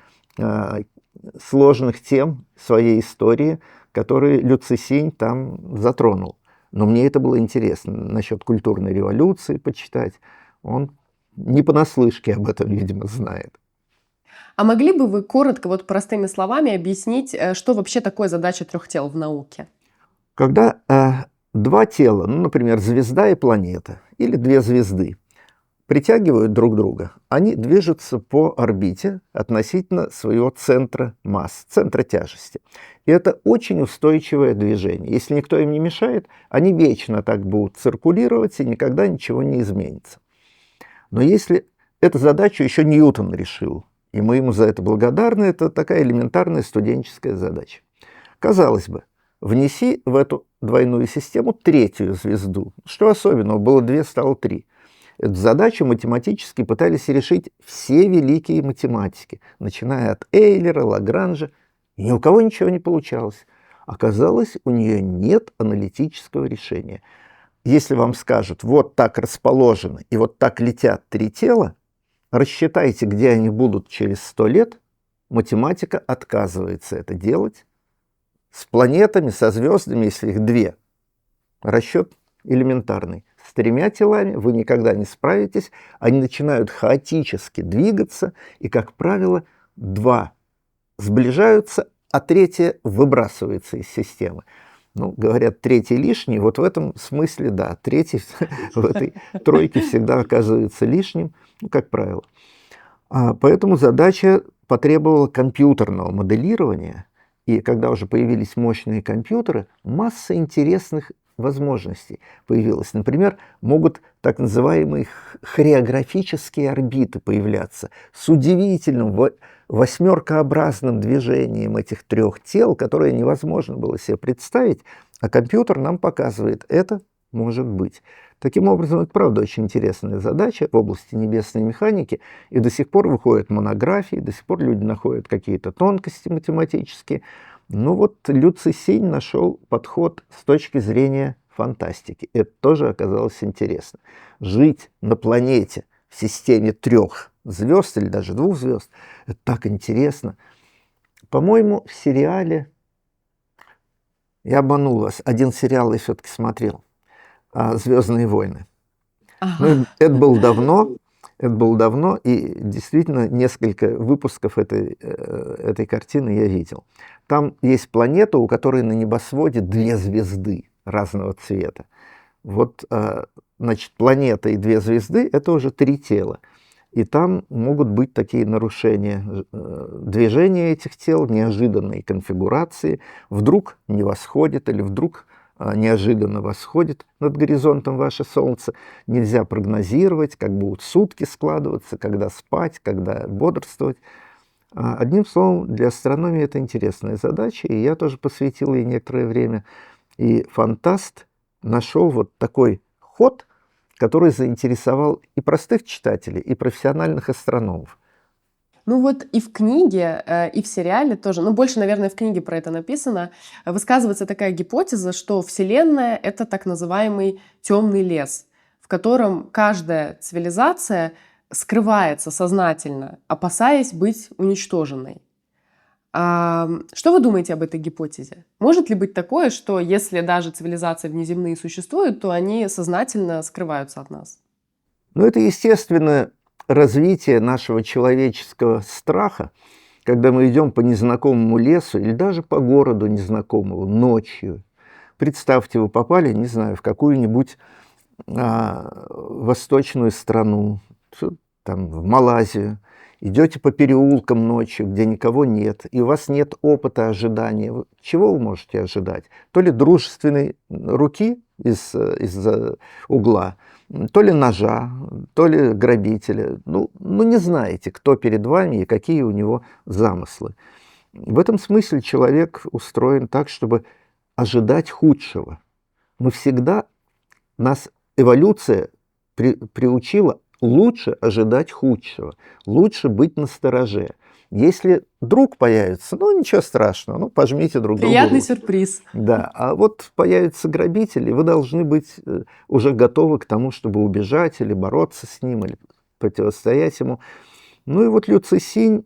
сложных тем своей истории, которые Люци Синь там затронул. Но мне это было интересно, насчет культурной революции почитать. Он не понаслышке об этом, видимо, знает. А могли бы вы коротко, вот простыми словами объяснить, что вообще такое задача трех тел в науке? Когда два тела, ну, например, звезда и планета, или две звезды, притягивают друг друга, они движутся по орбите относительно своего центра масс, центра тяжести. И это очень устойчивое движение. Если никто им не мешает, они вечно так будут циркулировать, и никогда ничего не изменится. Но если эту задачу еще Ньютон решил, и мы ему за это благодарны, это такая элементарная студенческая задача. Казалось бы, внеси в эту двойную систему третью звезду. Что особенного? Было две, стало три. Эту задачу математически пытались решить все великие математики, начиная от Эйлера, Лагранжа, и ни у кого ничего не получалось. Оказалось, у нее нет аналитического решения. Если вам скажут, вот так расположены и вот так летят три тела, рассчитайте, где они будут через 100 лет, математика отказывается это делать. С планетами, со звездами, если их две, расчет элементарный. С тремя телами вы никогда не справитесь, они начинают хаотически двигаться, и, как правило, два сближаются, а третье выбрасывается из системы. Ну, говорят, третий лишний, вот в этом смысле, да, третий в этой тройке всегда оказывается лишним, ну, как правило. Поэтому задача потребовала компьютерного моделирования, и когда уже появились мощные компьютеры, масса интересных возможностей появилось. Например, могут так называемые хореографические орбиты появляться с удивительным восьмеркообразным движением этих трех тел, которое невозможно было себе представить, а компьютер нам показывает, это может быть. Таким образом, это правда очень интересная задача в области небесной механики, и до сих пор выходят монографии, до сих пор люди находят какие-то тонкости математические. Ну вот Люци Синь нашел подход с точки зрения фантастики. Это тоже оказалось интересно. Жить на планете в системе 3 звезд или даже 2 звезд. Это так интересно. По-моему, в сериале, я обманул вас, один сериал я все-таки смотрел, «Звездные войны». Ну, это было давно, и действительно несколько выпусков этой картины я видел. Там есть планета, у которой на небосводе 2 звезды разного цвета. Вот, значит, планета и 2 звезды – это уже 3 тела. И там могут быть такие нарушения движения этих тел, неожиданные конфигурации. Вдруг не восходит или вдруг неожиданно восходит над горизонтом ваше Солнце. Нельзя прогнозировать, как будут сутки складываться, когда спать, когда бодрствовать. Одним словом, для астрономии это интересная задача, и я тоже посвятил ей некоторое время. И фантаст нашел вот такой ход, который заинтересовал и простых читателей, и профессиональных астрономов. Ну вот и в книге, и в сериале тоже, ну больше, наверное, в книге про это написано, высказывается такая гипотеза, что Вселенная — это так называемый темный лес, в котором каждая цивилизация скрывается сознательно, опасаясь быть уничтоженной. Что вы думаете об этой гипотезе? Может ли быть такое, что если даже цивилизации внеземные существуют, то они сознательно скрываются от нас? Ну, это, естественно, развитие нашего человеческого страха, когда мы идем по незнакомому лесу или даже по городу незнакомому ночью. Представьте, вы попали, не знаю, в какую-нибудь восточную страну, там, в Малайзию, идете по переулкам ночью, где никого нет, и у вас нет опыта ожидания. Чего вы можете ожидать? То ли дружественной руки из-за угла, то ли ножа, то ли грабителя. Ну, не знаете, кто перед вами и какие у него замыслы. В этом смысле человек устроен так, чтобы ожидать худшего. Нас эволюция приучила лучше ожидать худшего, лучше быть настороже. Если друг появится, ну ничего страшного, ну пожмите друг другу. Приятный сюрприз. Да, а вот появится грабитель, и вы должны быть уже готовы к тому, чтобы убежать или бороться с ним, или противостоять ему. Ну и вот Лю Цисинь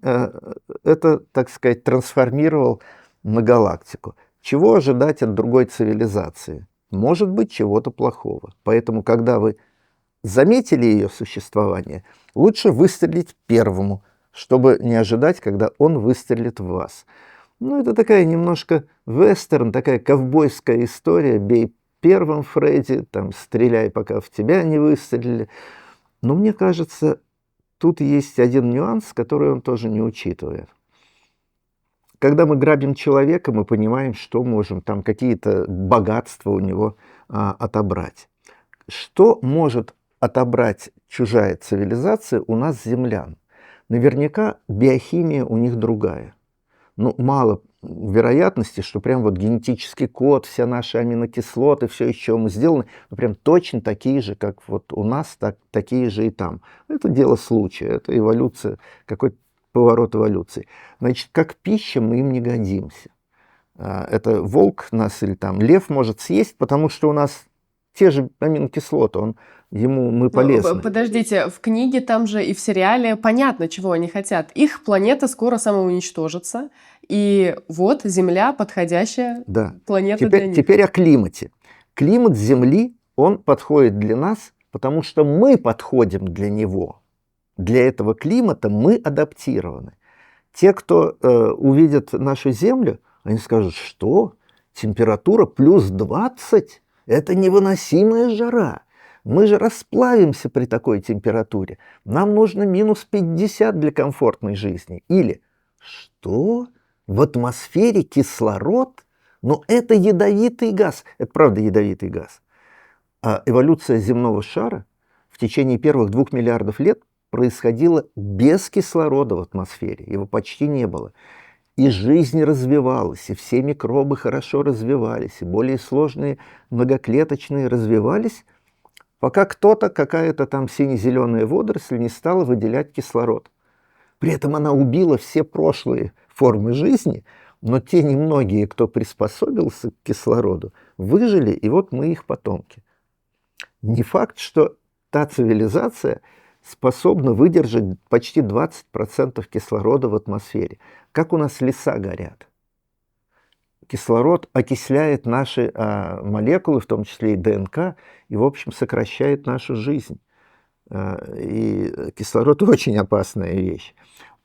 это, так сказать, трансформировал на галактику. Чего ожидать от другой цивилизации? Может быть, чего-то плохого. Поэтому, когда вы заметили ее существование, лучше выстрелить первому, чтобы не ожидать, когда он выстрелит в вас. Ну, это такая немножко вестерн, такая ковбойская история. Бей первым, Фредди, там, стреляй, пока в тебя не выстрелили. Но мне кажется, тут есть один нюанс, который он тоже не учитывает. Когда мы грабим человека, мы понимаем, что можем там какие-то богатства у него отобрать. Что может отобрать чужая цивилизация у нас, землян? Наверняка биохимия у них другая. Ну, мало вероятности, что прям вот генетический код, все наши аминокислоты, все, из чего мы сделаны, ну, прям точно такие же, как вот у нас, такие же и там. Это дело случая, это эволюция, какой-то поворот эволюции. Значит, как пища мы им не годимся. Это волк нас или там лев может съесть, потому что у нас те же аминокислоты, ему мы полезны. Подождите, в книге там же и в сериале понятно, чего они хотят. Их планета скоро самоуничтожится, и вот Земля подходящая планета для них. Теперь о климате. Климат Земли, он подходит для нас, потому что мы подходим для него. Для этого климата мы адаптированы. Те, кто увидят нашу Землю, они скажут, что температура плюс 20 – это невыносимая жара. Мы же расплавимся при такой температуре. Нам нужно минус 50 для комфортной жизни. Или что? В атмосфере кислород? Но это ядовитый газ. Это правда ядовитый газ. А эволюция земного шара в течение первых 2 миллиардов лет происходила без кислорода в атмосфере. Его почти не было. И жизнь развивалась, и все микробы хорошо развивались, и более сложные многоклеточные развивались, пока какая-то там сине-зеленая водоросль не стала выделять кислород. При этом она убила все прошлые формы жизни, но те немногие, кто приспособился к кислороду, выжили, и вот мы их потомки. Не факт, что та цивилизация, способна выдержать почти 20% кислорода в атмосфере. Как у нас леса горят. Кислород окисляет наши молекулы, в том числе и ДНК, и, в общем, сокращает нашу жизнь. И кислород очень опасная вещь.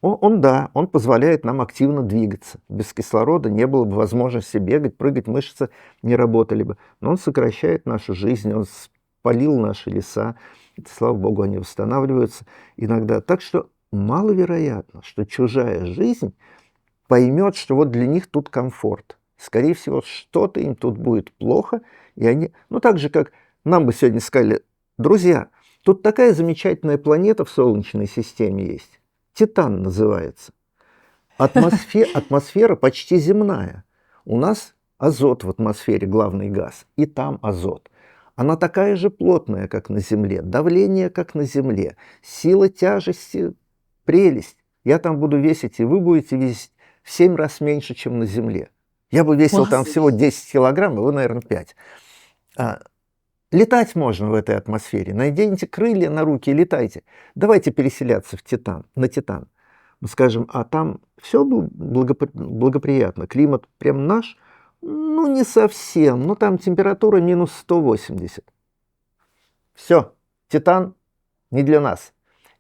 Он позволяет нам активно двигаться. Без кислорода не было бы возможности бегать, прыгать, мышцы не работали бы. Но он сокращает нашу жизнь, он спалил наши леса. И, слава богу, они восстанавливаются иногда. Так что маловероятно, что чужая жизнь поймет, что вот для них тут комфорт. Скорее всего, что-то им тут будет плохо. И они, так же, как нам бы сегодня сказали: друзья, тут такая замечательная планета в Солнечной системе есть. Титан называется. Атмосфера почти земная. У нас азот в атмосфере, главный газ, и там азот. Она такая же плотная, как на Земле, давление, как на Земле, сила тяжести, прелесть. Я там буду весить, и вы будете весить в 7 раз меньше, чем на Земле. Я бы весил там всего 10 килограмм, а вы, наверное, 5. Летать можно в этой атмосфере. Наденьте крылья на руки и летайте. Давайте переселяться на Титан. Мы скажем, а там все благоприятно. Климат прям наш? Не совсем. Но там температура минус 180. Все, Титан не для нас.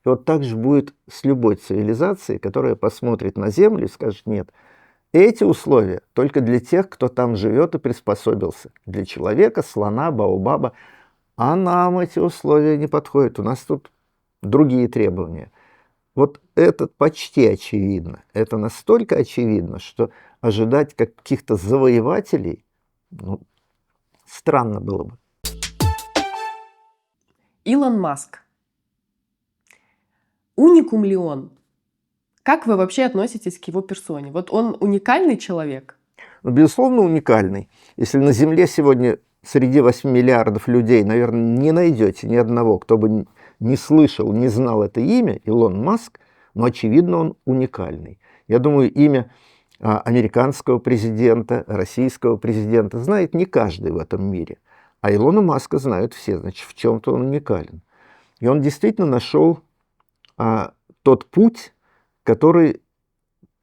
И вот так же будет с любой цивилизацией, которая посмотрит на Землю и скажет: нет, эти условия только для тех, кто там живет и приспособился. Для человека, слона, баобаба. А нам эти условия не подходят. У нас тут другие требования. Вот это почти очевидно. Это настолько очевидно, что ожидать каких-то завоевателей странно было бы. Илон Маск. Уникум ли он? Как вы вообще относитесь к его персоне? Вот он уникальный человек? Безусловно, уникальный. Если на Земле сегодня среди 8 миллиардов людей, наверное, не найдете ни одного, кто бы не слышал, не знал это имя, Илон Маск, но, очевидно, он уникальный. Я думаю, имя американского президента, российского президента знает не каждый в этом мире. А Илона Маска знают все, значит, в чем-то он уникален. И он действительно нашел тот путь, который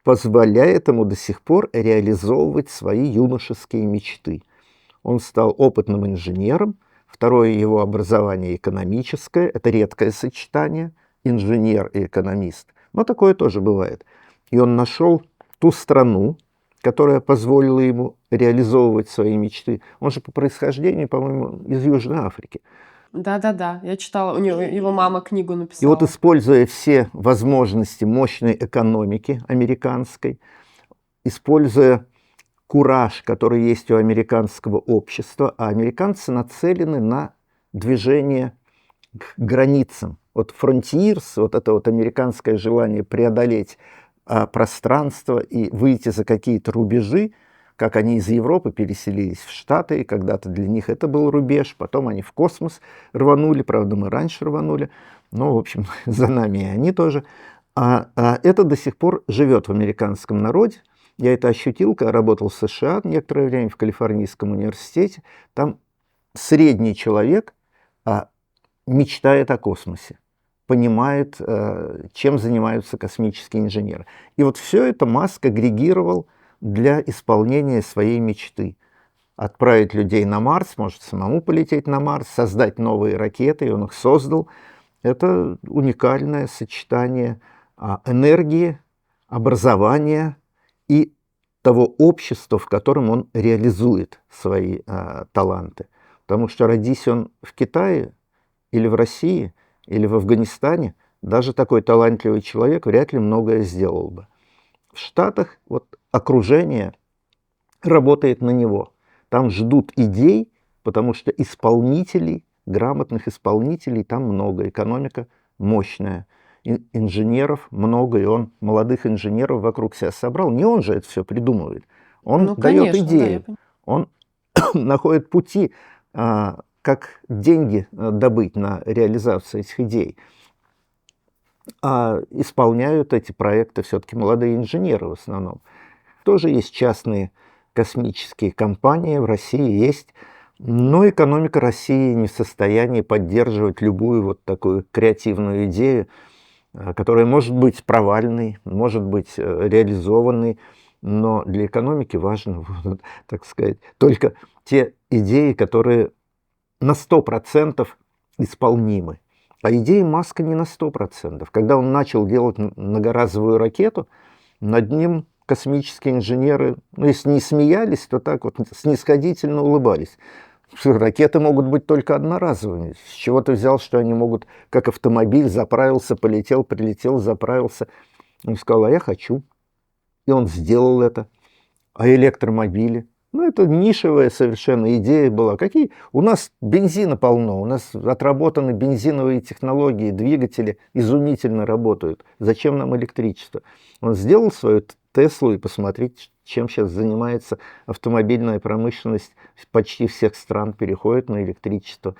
позволяет ему до сих пор реализовывать свои юношеские мечты. Он стал опытным инженером. Второе его образование экономическое. Это редкое сочетание, инженер и экономист. Но такое тоже бывает. И он нашел ту страну, которая позволила ему реализовывать свои мечты. Он же по происхождению, по-моему, из Южной Африки. Да, я читала, его мама книгу написала. И вот, используя все возможности мощной экономики американской, используя кураж, который есть у американского общества, а американцы нацелены на движение к границам. Вот фронтирс, вот это вот американское желание преодолеть пространство и выйти за какие-то рубежи, как они из Европы переселились в Штаты, и когда-то для них это был рубеж, потом они в космос рванули, правда, мы раньше рванули, но, в общем, за нами и они тоже. Это до сих пор живет в американском народе. Я это ощутил, когда работал в США некоторое время в Калифорнийском университете. Там средний человек мечтает о космосе, понимает, чем занимаются космические инженеры. И вот все это Маск агрегировал для исполнения своей мечты. Отправить людей на Марс, может самому полететь на Марс, создать новые ракеты, и он их создал. Это уникальное сочетание энергии, образования и того общества, в котором он реализует свои таланты. Потому что родись он в Китае или в России, или в Афганистане, даже такой талантливый человек вряд ли многое сделал бы. В Штатах вот окружение работает на него. Там ждут идей, потому что исполнителей, грамотных исполнителей там много. Экономика мощная. Инженеров много, и он молодых инженеров вокруг себя собрал. Не он же это все придумывает. Он дает идеи. Да, он находит пути, как деньги добыть на реализацию этих идей. А исполняют эти проекты все-таки молодые инженеры в основном. Тоже есть частные космические компании, в России есть. Но экономика России не в состоянии поддерживать любую вот такую креативную идею, которая может быть провальной, может быть реализованной, но для экономики важно, вот, так сказать, только те идеи, которые на 100% исполнимы. А идеи Маска не на 100%. Когда он начал делать многоразовую ракету, над ним космические инженеры, ну, если не смеялись, то так вот снисходительно улыбались. Ракеты могут быть только одноразовыми. С чего ты взял, что они могут, как автомобиль, заправился, полетел, прилетел, заправился. Он сказал, а я хочу. И он сделал это. А электромобили? Ну, это нишевая совершенно идея была. Какие? У нас бензина полно, у нас отработаны бензиновые технологии, двигатели изумительно работают. Зачем нам электричество? Он сделал свою Теслу, и посмотрите, чем сейчас занимается автомобильная промышленность почти всех стран, переходит на электричество.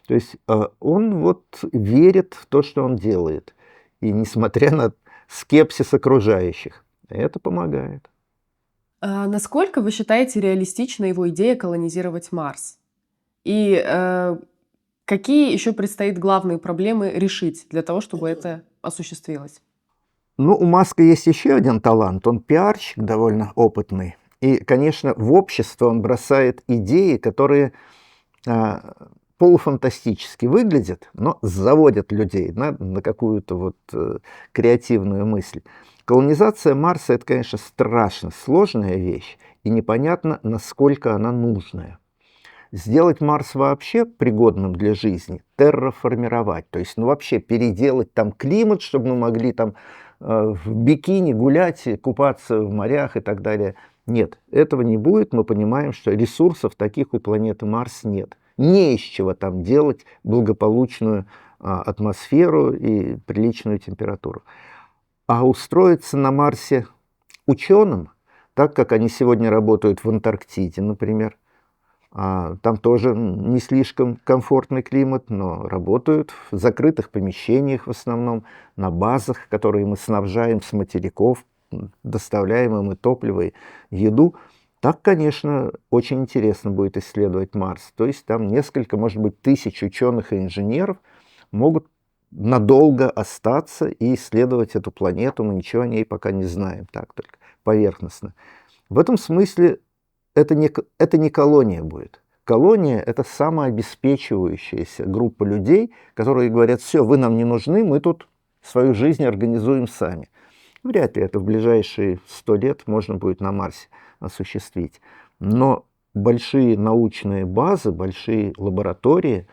То есть он вот верит в то, что он делает. И несмотря на скепсис окружающих, это помогает. А насколько вы считаете реалистична его идея колонизировать Марс? И какие еще предстоит главные проблемы решить для того, чтобы это осуществилось? Ну, у Маска есть еще один талант. Он пиарщик довольно опытный. И, конечно, в общество он бросает идеи, которые полуфантастически выглядят, но заводят людей на какую-то вот креативную мысль. Колонизация Марса – это, конечно, страшно сложная вещь, и непонятно, насколько она нужная. Сделать Марс вообще пригодным для жизни, терраформировать, то есть, ну, вообще переделать там климат, чтобы мы могли там в бикини гулять, купаться в морях и так далее. Нет, этого не будет. Мы понимаем, что ресурсов таких у планеты Марс нет. Не из чего там делать благополучную атмосферу и приличную температуру. А устроиться на Марсе ученым, так как они сегодня работают в Антарктиде, например, там тоже не слишком комфортный климат, но работают в закрытых помещениях в основном, на базах, которые мы снабжаем с материков, доставляем им и топливо, и еду. Так, конечно, очень интересно будет исследовать Марс. То есть там несколько, может быть, тысяч ученых и инженеров могут надолго остаться и исследовать эту планету. Мы ничего о ней пока не знаем, так только поверхностно. В этом смысле это не колония будет. Колония – это самообеспечивающаяся группа людей, которые говорят, все, вы нам не нужны, мы тут свою жизнь организуем сами. Вряд ли это в ближайшие 100 лет можно будет на Марсе осуществить. Но большие научные базы, большие лаборатории,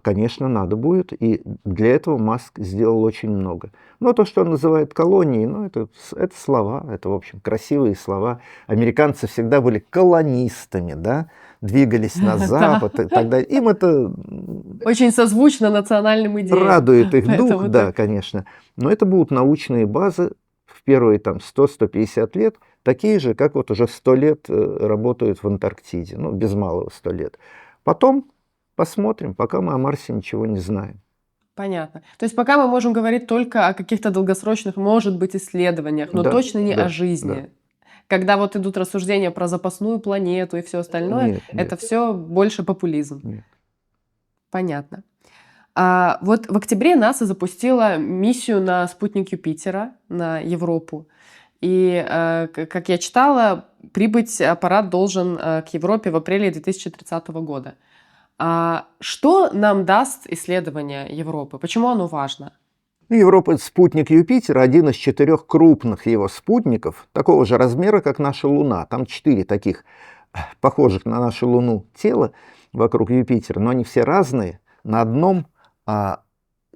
конечно, надо будет, и для этого Маск сделал очень много. Но то, что он называет колонией, ну, это слова, это, в общем, красивые слова. Американцы всегда были колонистами, да, двигались на запад и так далее. Им это очень созвучно национальным идеям. Радует их дух, Поэтому да, так. конечно. Но это будут научные базы в первые там 100-150 лет, такие же, как вот уже 100 лет работают в Антарктиде, ну, без малого 100 лет. Потом посмотрим, пока мы о Марсе ничего не знаем. Понятно. То есть пока мы можем говорить только о каких-то долгосрочных, может быть, исследованиях, но Да, точно не да, о жизни. да. Когда вот идут рассуждения про запасную планету и все остальное, Нет, это нет. все больше популизм. Нет. Понятно. Вот в октябре НАСА запустила миссию на спутник Юпитера, на Европу. И, как я читала, прибыть аппарат должен к Европе в апреле 2030 года. Что нам даст исследование Европы? Почему оно важно? Европа – это спутник Юпитера, один из 4 крупных его спутников, такого же размера, как наша Луна. Там 4 таких похожих на нашу Луну тела вокруг Юпитера, но они все разные. На одном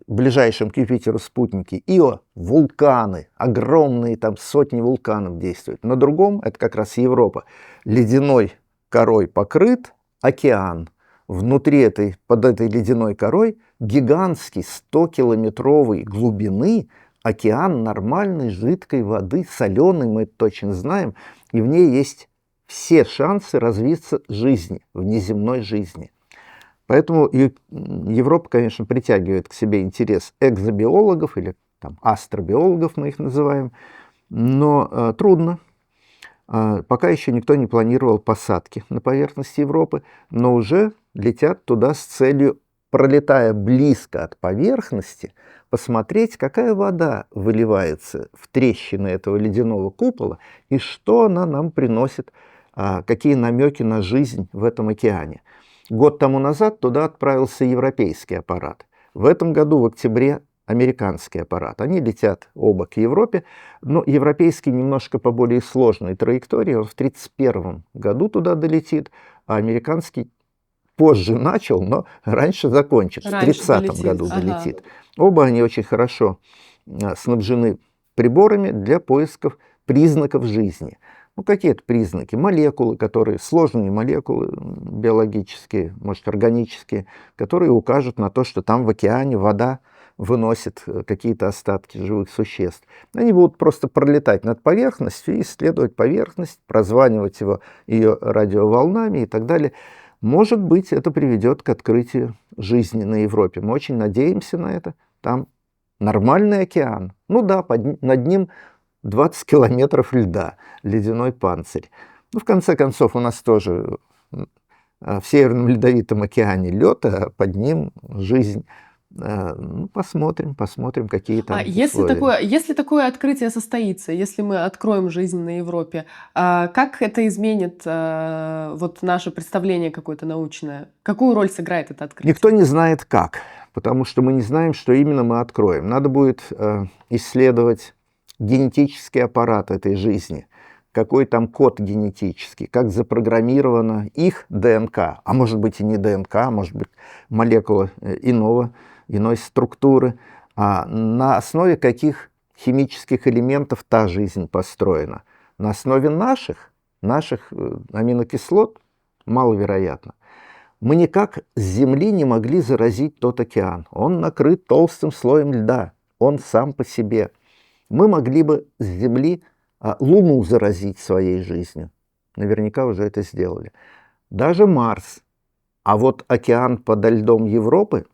ближайшем к Юпитеру спутнике Ио – вулканы, огромные, там сотни вулканов действуют. На другом, это как раз Европа, ледяной корой покрыт океан. Внутри под этой ледяной корой гигантский 100-километровой глубины океан нормальной жидкой воды, соленой, мы это точно знаем, и в ней есть все шансы развиться жизни, внеземной жизни. Поэтому Европа, конечно, притягивает к себе интерес экзобиологов или там, астробиологов, мы их называем, но трудно. Пока еще никто не планировал посадки на поверхности Европы, но уже летят туда с целью, пролетая близко от поверхности, посмотреть, какая вода выливается в трещины этого ледяного купола и что она нам приносит, какие намеки на жизнь в этом океане. Год тому назад туда отправился европейский аппарат. В этом году, в октябре, американский аппарат. Они летят оба к Европе, но европейский немножко по более сложной траектории. Он в 1931 году туда долетит, а американский позже начал, но раньше закончит, в 1930 году долетит. Оба они очень хорошо снабжены приборами для поисков признаков жизни. Ну, какие это признаки? Молекулы, которые, сложные молекулы биологические, может, органические, которые укажут на то, что там в океане вода выносит какие-то остатки живых существ. Они будут просто пролетать над поверхностью и исследовать поверхность, прозванивать ее радиоволнами и так далее. Может быть, это приведет к открытию жизни на Европе. Мы очень надеемся на это. Там нормальный океан. Ну да, над ним 20 километров льда, ледяной панцирь. Ну, в конце концов, у нас тоже в Северном Ледовитом океане лед, а под ним жизнь. Ну, посмотрим, какие там условия. Если такое открытие состоится, если мы откроем жизнь на Европе, как это изменит вот наше представление какое-то научное? Какую роль сыграет это открытие? Никто не знает как, потому что мы не знаем, что именно мы откроем. Надо будет исследовать генетический аппарат этой жизни, какой там код генетический, как запрограммирована их ДНК, а может быть и не ДНК, может быть молекула иной структуры, на основе каких химических элементов та жизнь построена. На основе наших аминокислот маловероятно. Мы никак с Земли не могли заразить тот океан. Он накрыт толстым слоем льда, он сам по себе. Мы могли бы с Земли Луну заразить своей жизнью. Наверняка уже это сделали. Даже Марс. А вот океан подо льдом Европы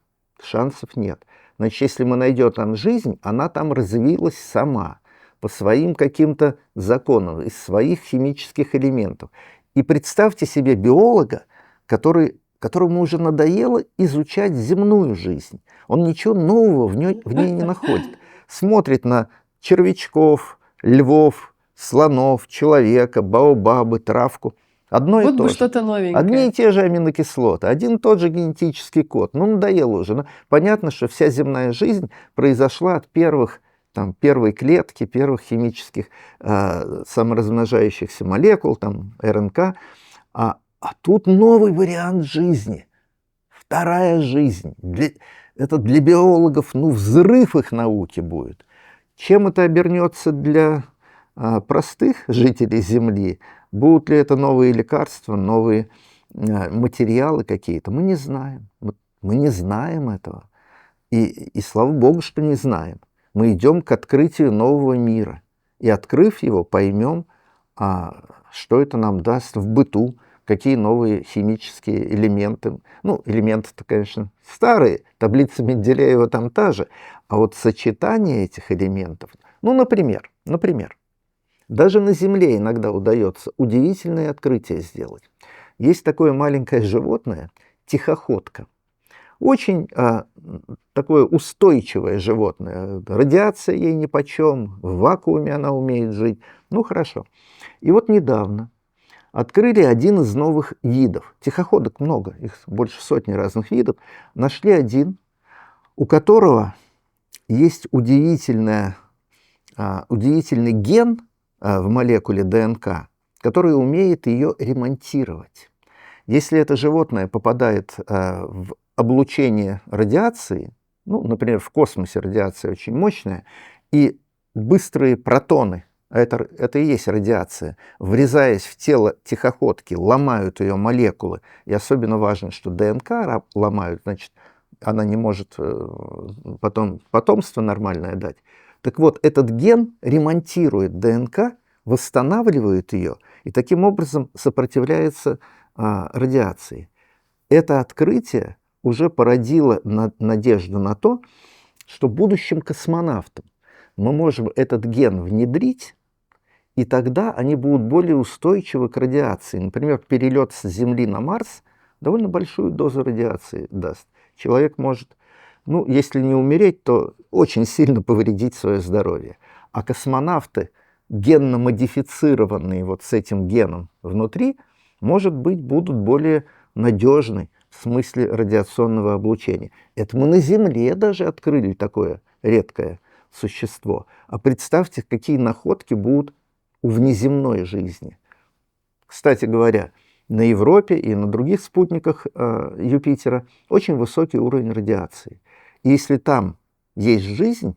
шансов нет. Значит, если мы найдем там жизнь, она там развилась сама, по своим каким-то законам, из своих химических элементов. И представьте себе биолога, которому уже надоело изучать земную жизнь. Он ничего нового в ней не находит. Смотрит на червячков, львов, слонов, человека, баобабы, травку. Одно Вот и то бы же. что-то новенькое. Одни и те же аминокислоты, один и тот же генетический код. Ну, надоело уже. Но понятно, что вся земная жизнь произошла от первой клетки, первых химических саморазмножающихся молекул, там, РНК. А тут новый вариант жизни. Вторая жизнь. Это для биологов, взрыв их науки будет. Чем это обернется для простых жителей Земли? Будут ли это новые лекарства, новые материалы какие-то? Мы не знаем. Мы не знаем этого. И слава Богу, что не знаем. Мы идем к открытию нового мира. И открыв его, поймем, что это нам даст в быту, какие новые химические элементы. Ну, элементы-то, конечно, старые, таблица Менделеева там та же. А вот сочетание этих элементов, например, даже на Земле иногда удается удивительные открытия сделать. Есть такое маленькое животное, тихоходка. Очень такое устойчивое животное. Радиация ей нипочем, в вакууме она умеет жить. Ну, хорошо. И вот недавно открыли один из новых видов. Тихоходок много, их больше сотни разных видов. Нашли один, у которого есть удивительный ген в молекуле ДНК, который умеет ее ремонтировать. Если это животное попадает в облучение радиации, например, в космосе радиация очень мощная, и быстрые протоны, это и есть радиация, врезаясь в тело тихоходки, ломают ее молекулы, и особенно важно, что ДНК ломают, значит, она не может потом потомство нормальное дать. Так вот, этот ген ремонтирует ДНК, восстанавливает ее и таким образом сопротивляется радиации. Это открытие уже породило надежду на то, что будущим космонавтам мы можем этот ген внедрить и тогда они будут более устойчивы к радиации. Например, перелет с Земли на Марс довольно большую дозу радиации даст. Человек может, ну, если не умереть, то очень сильно повредить свое здоровье. А космонавты, генно модифицированные вот с этим геном внутри, может быть, будут более надежны в смысле радиационного облучения. Это мы на Земле даже открыли такое редкое существо. А представьте, какие находки будут у внеземной жизни. Кстати говоря, на Европе и на других спутниках Юпитера очень высокий уровень радиации. И если там есть жизнь,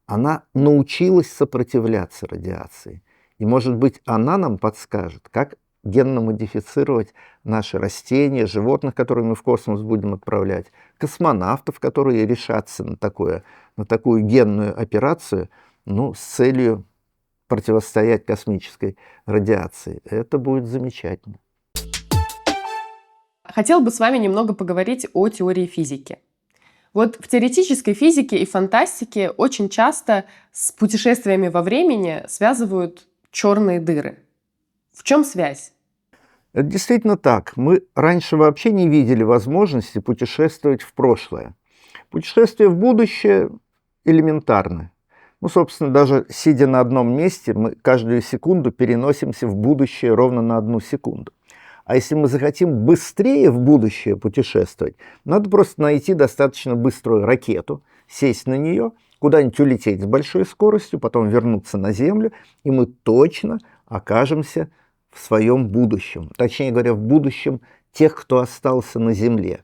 она научилась сопротивляться радиации. И, может быть, она нам подскажет, как генно модифицировать наши растения, животных, которые мы в космос будем отправлять, космонавтов, которые решатся на такую генную операцию, ну, с целью противостоять космической радиации. Это будет замечательно. Хотел бы с вами немного поговорить о теории физики. Вот в теоретической физике и фантастике очень часто с путешествиями во времени связывают черные дыры. В чем связь? Это действительно так. Мы раньше вообще не видели возможности путешествовать в прошлое. Путешествие в будущее элементарно. Ну, собственно, даже сидя на одном месте, мы каждую секунду переносимся в будущее ровно на 1 секунду. А если мы захотим быстрее в будущее путешествовать, надо просто найти достаточно быструю ракету, сесть на нее, куда-нибудь улететь с большой скоростью, потом вернуться на Землю, и мы точно окажемся в своем будущем. Точнее говоря, в будущем тех, кто остался на Земле.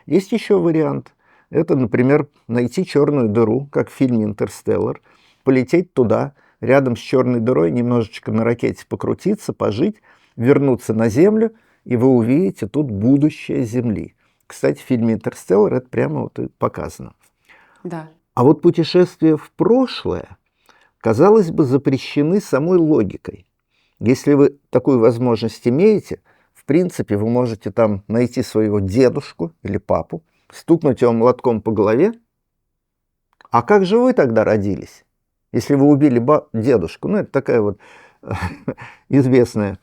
Есть еще вариант. Это, например, найти черную дыру, как в фильме «Интерстеллар», полететь туда, рядом с черной дырой, немножечко на ракете покрутиться, пожить, вернуться на Землю, и вы увидите тут будущее Земли. Кстати, в фильме «Интерстеллар» это прямо вот и показано. Да. А вот путешествия в прошлое, казалось бы, запрещены самой логикой. Если вы такую возможность имеете, в принципе, вы можете там найти своего дедушку или папу, стукнуть его молотком по голове. А как же вы тогда родились, если вы убили дедушку? Ну, это такая вот известная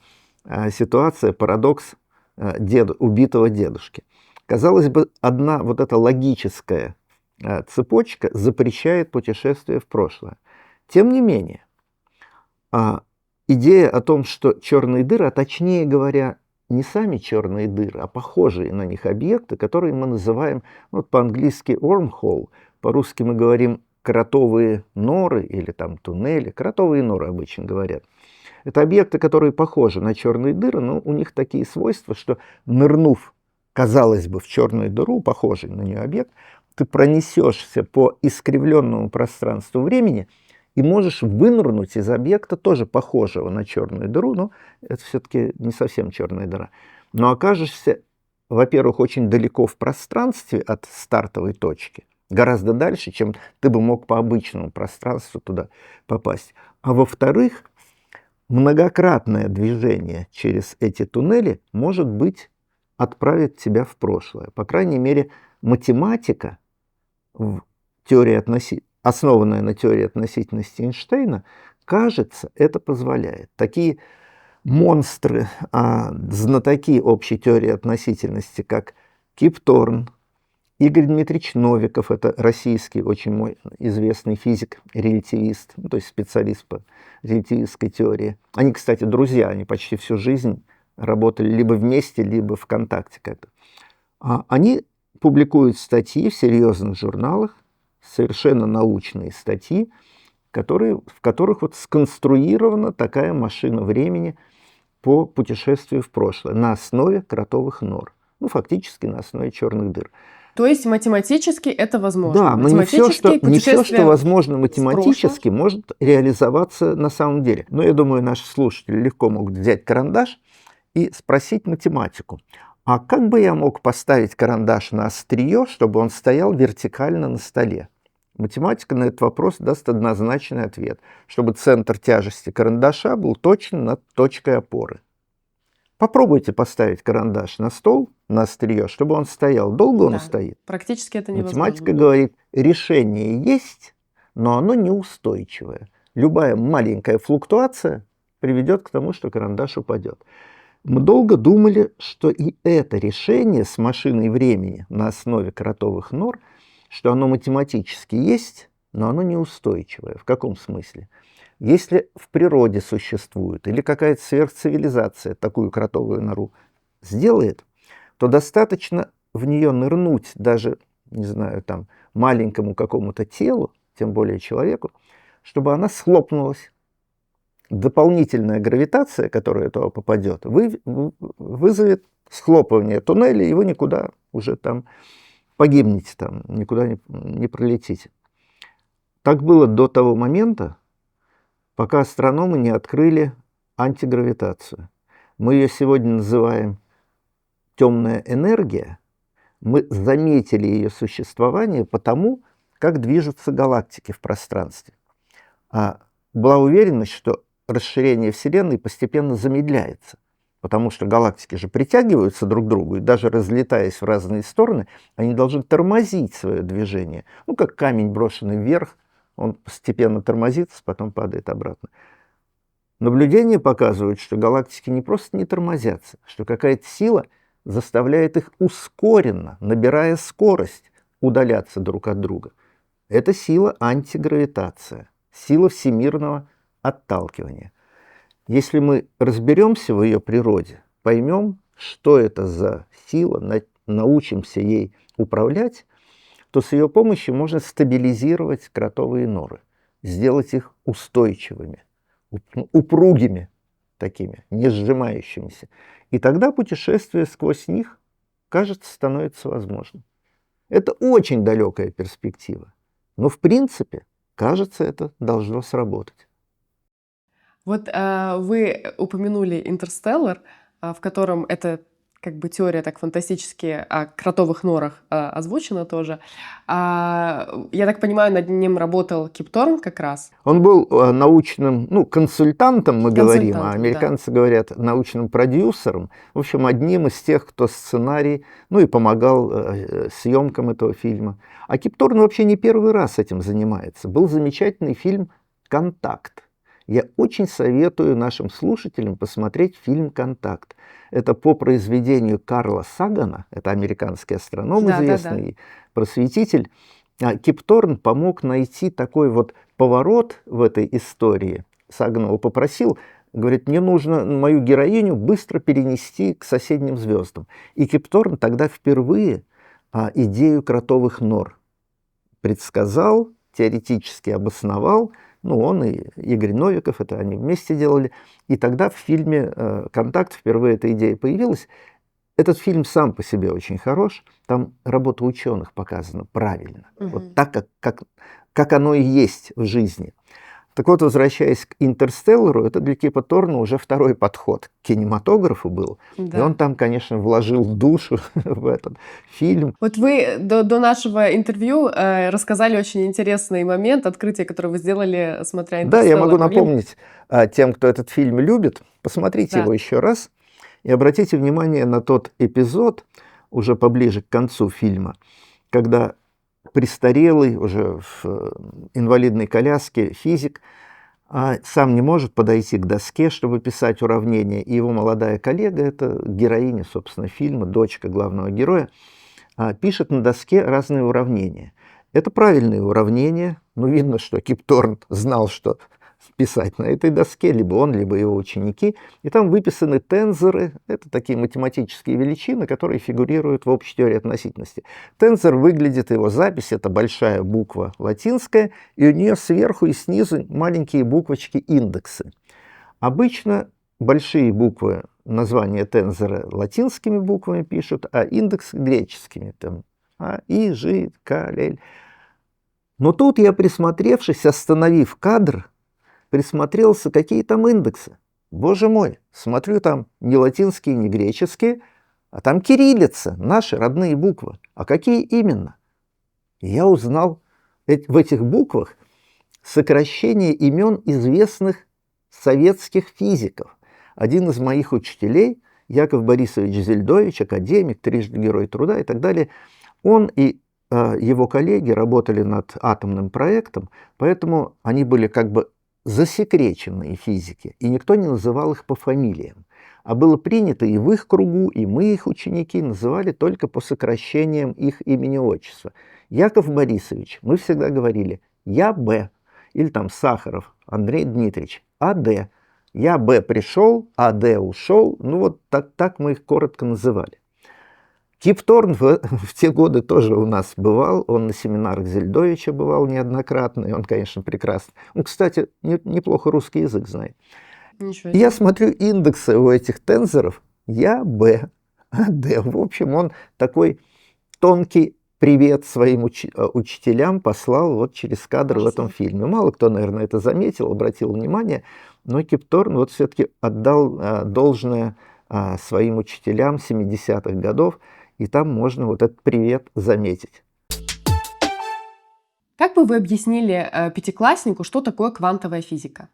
ситуация, парадокс убитого дедушки. Казалось бы, одна вот эта логическая цепочка запрещает путешествие в прошлое. Тем не менее, идея о том, что черные дыры, а точнее говоря, не сами черные дыры, а похожие на них объекты, которые мы называем, вот по-английски wormhole, по-русски мы говорим кротовые норы или там туннели, кротовые норы обычно говорят. Это объекты, которые похожи на черные дыры, но у них такие свойства, что нырнув, казалось бы, в черную дыру, похожий на нее объект, ты пронесешься по искривленному пространству времени и можешь вынырнуть из объекта, тоже похожего на черную дыру, но это все-таки не совсем черная дыра. Но окажешься, во-первых, очень далеко в пространстве от стартовой точки, гораздо дальше, чем ты бы мог по обычному пространству туда попасть. А во-вторых, многократное движение через эти туннели, может быть, отправит тебя в прошлое. По крайней мере, математика, основанная на теории относительности Эйнштейна, кажется, это позволяет. Такие монстры, знатоки общей теории относительности, как Кип Торн, Игорь Дмитриевич Новиков, это российский очень мой известный физик-релятивист, то есть специалист по релятивистской теории. Они, кстати, друзья, они почти всю жизнь работали либо вместе, либо ВКонтакте как-то. Они публикуют статьи в серьезных журналах, совершенно научные статьи, в которых вот сконструирована такая машина времени по путешествию в прошлое на основе кротовых нор. Ну, фактически на основе черных дыр. То есть математически это возможно? Да, но не все, что возможно математически, может реализоваться на самом деле. Но я думаю, наши слушатели легко могут взять карандаш и спросить математику. А как бы я мог поставить карандаш на острие, чтобы он стоял вертикально на столе? Математика на этот вопрос даст однозначный ответ, чтобы центр тяжести карандаша был точно над точкой опоры. Попробуйте поставить карандаш на стол, на острие, чтобы он стоял. Долго он стоит? Практически это невозможно. Математика говорит, решение есть, но оно неустойчивое. Любая маленькая флуктуация приведет к тому, что карандаш упадет. Мы долго думали, что и это решение с машиной времени на основе кротовых нор, что оно математически есть, но оно неустойчивое. В каком смысле? Если в природе существует или какая-то сверхцивилизация такую кротовую нору сделает, то достаточно в нее нырнуть даже, не знаю, там, маленькому какому-то телу, тем более человеку, чтобы она схлопнулась. Дополнительная гравитация, которая туда попадет, вызовет схлопывание туннеля, и вы никуда уже там погибнете, там, никуда не пролетите. Так было до того момента, пока астрономы не открыли антигравитацию. Мы ее сегодня называем темная энергия. Мы заметили ее существование потому, как движутся галактики в пространстве. А была уверенность, что расширение Вселенной постепенно замедляется, потому что галактики же притягиваются друг к другу, и даже разлетаясь в разные стороны, они должны тормозить свое движение. Ну, как камень, брошенный вверх, он постепенно тормозится, потом падает обратно. Наблюдения показывают, что галактики не просто не тормозятся, что какая-то сила заставляет их ускоренно, набирая скорость, удаляться друг от друга. Это сила антигравитация, сила всемирного отталкивания. Если мы разберемся в ее природе, поймем, что это за сила, научимся ей управлять, то с ее помощью можно стабилизировать кротовые норы, сделать их устойчивыми, упругими такими, не сжимающимися. И тогда путешествие сквозь них, кажется, становится возможным. Это очень далекая перспектива, но в принципе, кажется, это должно сработать. Вот вы упомянули «Интерстеллар», в котором эта как бы теория так фантастически о кротовых норах озвучена тоже. Я так понимаю, над ним работал Кип Торн как раз. Он был научным, консультантом, мы говорим, а Консультантом, американцы говорят научным продюсером. В общем, одним из тех, кто сценарий, и помогал съемкам этого фильма. А Кип Торн вообще не первый раз этим занимается. Был замечательный фильм «Контакт». Я очень советую нашим слушателям посмотреть фильм «Контакт». Это по произведению Карла Сагана, это американский астроном известный, просветитель. Кип Торн помог найти такой вот поворот в этой истории. Саган его попросил, говорит, мне нужно мою героиню быстро перенести к соседним звездам. И Кип Торн тогда впервые идею кротовых нор предсказал, теоретически обосновал. Он и Игорь Новиков, это они вместе делали. И тогда в фильме «Контакт» впервые эта идея появилась. Этот фильм сам по себе очень хорош. Там работа ученых показана правильно. Вот так, как оно и есть в жизни. Так вот, возвращаясь к «Интерстеллару», это для Кипа Торна уже второй подход к кинематографу был. Да. И он там, конечно, вложил душу в этот фильм. Вот вы до нашего интервью рассказали очень интересный момент, открытие, которое вы сделали, смотря «Интерстеллар». Да, я могу напомнить тем, кто этот фильм любит, посмотрите его еще раз и обратите внимание на тот эпизод, уже поближе к концу фильма, когда престарелый, уже в инвалидной коляске физик сам не может подойти к доске, чтобы писать уравнения. И его молодая коллега, это героиня, собственно, фильма, дочка главного героя, пишет на доске разные уравнения. Это правильные уравнения, но видно, что Кип Торн знал, что писать на этой доске, либо он, либо его ученики. И там выписаны тензоры, это такие математические величины, которые фигурируют в общей теории относительности. Тензор выглядит, его запись, это большая буква латинская, и у нее сверху и снизу маленькие буквочки индексы. Обычно большие буквы, название тензора латинскими буквами пишут, а индекс греческими, там А, И, Ж, К, Л. Но тут я, присмотревшись, остановив кадр, присмотрелся, какие там индексы. Боже мой, смотрю, там не латинские, не греческие, а там кириллица, наши родные буквы. А какие именно? И я узнал в этих буквах сокращение имен известных советских физиков. Один из моих учителей, Яков Борисович Зельдович, академик, трижды Герой труда и так далее, он и его коллеги работали над атомным проектом, поэтому они были как бы засекреченные физики, и никто не называл их по фамилиям. А было принято и в их кругу, и мы, их ученики, называли только по сокращениям их имени-отчества. Яков Борисович, мы всегда говорили «Я Б», или там Сахаров Андрей Дмитриевич, АД. Я Б пришел, АД ушел, ну вот так мы их коротко называли. Кип Торн в те годы тоже у нас бывал, он на семинарах Зельдовича бывал неоднократно, и он, конечно, прекрасно. Он, кстати, неплохо русский язык знает. Ничего И я себе. смотрю индексы у этих тензоров, Я, Б, АД. В общем, он такой тонкий привет своим учителям послал вот через кадр в этом фильме. Мало кто, наверное, это заметил, обратил внимание, но Кип Торн вот все-таки отдал должное своим учителям 70-х годов, и там можно вот этот привет заметить. Как бы вы объяснили пятикласснику, что такое квантовая физика?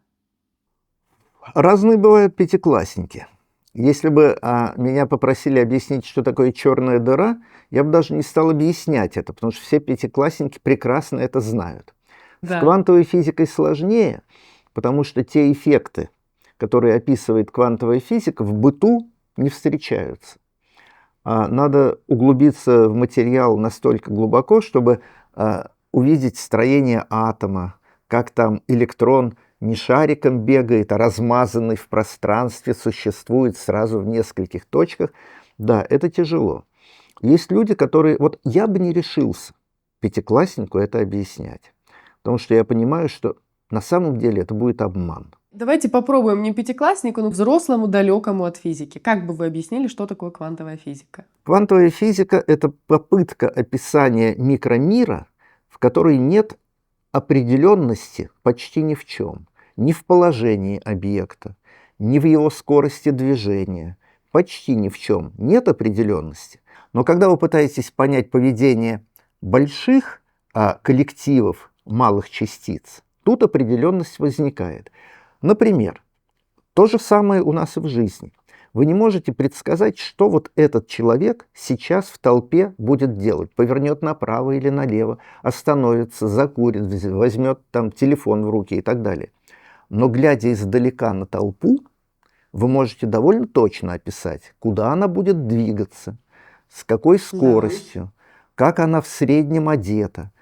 Разные бывают пятиклассники. Если бы меня попросили объяснить, что такое черная дыра, я бы даже не стал объяснять это, потому что все пятиклассники прекрасно это знают. Да. С квантовой физикой сложнее, потому что те эффекты, которые описывает квантовая физика, в быту не встречаются. Надо углубиться в материал настолько глубоко, чтобы увидеть строение атома, как там электрон не шариком бегает, а размазанный в пространстве существует сразу в нескольких точках. Да, это тяжело. Есть люди, которые... Вот я бы не решился пятикласснику это объяснять, потому что я понимаю, что на самом деле это будет обман. Давайте попробуем не пятикласснику, но взрослому, далекому от физики. Как бы вы объяснили, что такое квантовая физика? Квантовая физика – это попытка описания микромира, в которой нет определенности почти ни в чем. Ни в положении объекта, ни в его скорости движения. Почти ни в чем нет определенности. Но когда вы пытаетесь понять поведение больших коллективов малых частиц, тут определенность возникает. Например, то же самое у нас и в жизни. Вы не можете предсказать, что вот этот человек сейчас в толпе будет делать. Повернет направо или налево, остановится, закурит, возьмет там телефон в руки и так далее. Но глядя издалека на толпу, вы можете довольно точно описать, куда она будет двигаться, с какой скоростью, как она в среднем одета,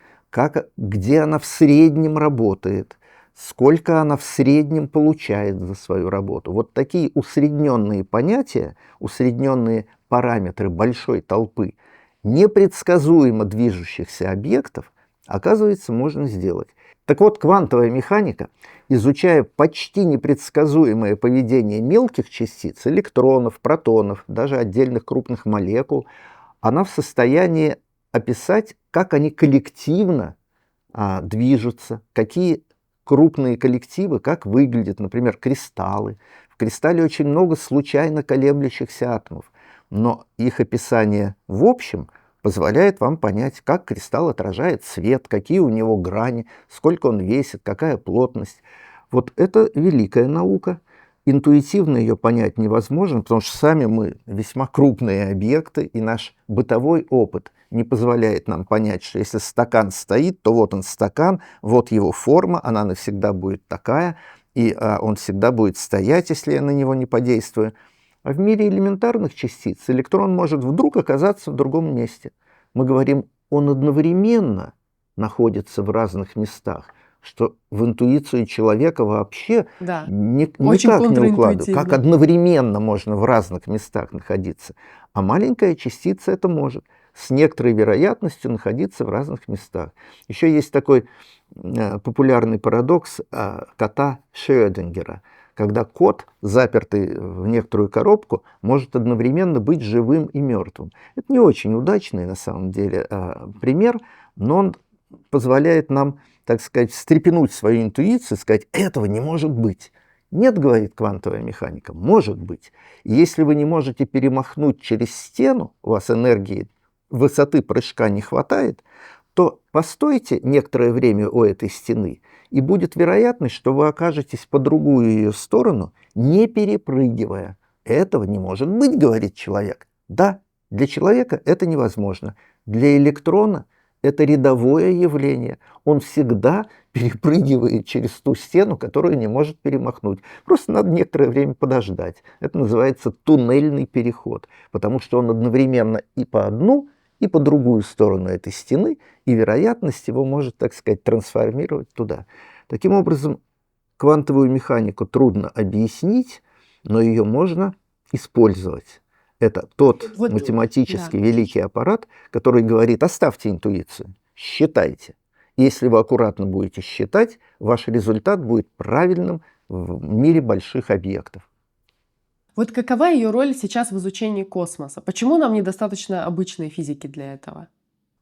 где она в среднем работает, сколько она в среднем получает за свою работу. Вот такие усредненные понятия, усредненные параметры большой толпы, непредсказуемо движущихся объектов, оказывается, можно сделать. Так вот, квантовая механика, изучая почти непредсказуемое поведение мелких частиц, электронов, протонов, даже отдельных крупных молекул, она в состоянии описать, как они коллективно движутся, какие крупные коллективы, как выглядят, например, кристаллы. В кристалле очень много случайно колеблющихся атомов, но их описание в общем позволяет вам понять, как кристалл отражает свет, какие у него грани, сколько он весит, какая плотность. Вот это великая наука. Интуитивно ее понять невозможно, потому что сами мы весьма крупные объекты, и наш бытовой опыт не позволяет нам понять, что если стакан стоит, то вот он стакан, вот его форма, она навсегда будет такая, и он всегда будет стоять, если я на него не подействую. А в мире элементарных частиц электрон может вдруг оказаться в другом месте. Мы говорим, он одновременно находится в разных местах, что в интуицию человека вообще Да. никак не контринтуитивно. укладывается. Как одновременно можно в разных местах находиться. А маленькая частица это может с некоторой вероятностью находиться в разных местах. Еще есть такой популярный парадокс кота Шрёдингера, когда кот, запертый в некоторую коробку, может одновременно быть живым и мертвым. Это не очень удачный на самом деле пример, но он позволяет нам, так сказать, встрепенуть свою интуицию, сказать, этого не может быть. Нет, говорит квантовая механика, может быть. И если вы не можете перемахнуть через стену, у вас энергии высоты прыжка не хватает, то постойте некоторое время у этой стены, и будет вероятность, что вы окажетесь по другую ее сторону, не перепрыгивая. Этого не может быть, говорит человек. Да, для человека это невозможно. Для электрона это рядовое явление. Он всегда перепрыгивает через ту стену, которую не может перемахнуть. Просто надо некоторое время подождать. Это называется туннельный переход, потому что он одновременно и по одну, и по другую сторону этой стены, и вероятность его может, так сказать, трансформировать туда. Таким образом, квантовую механику трудно объяснить, но ее можно использовать. Это тот математический великий аппарат, который говорит: оставьте интуицию, считайте. Если вы аккуратно будете считать, ваш результат будет правильным в мире больших объектов. Вот какова ее роль сейчас в изучении космоса? Почему нам недостаточно обычной физики для этого?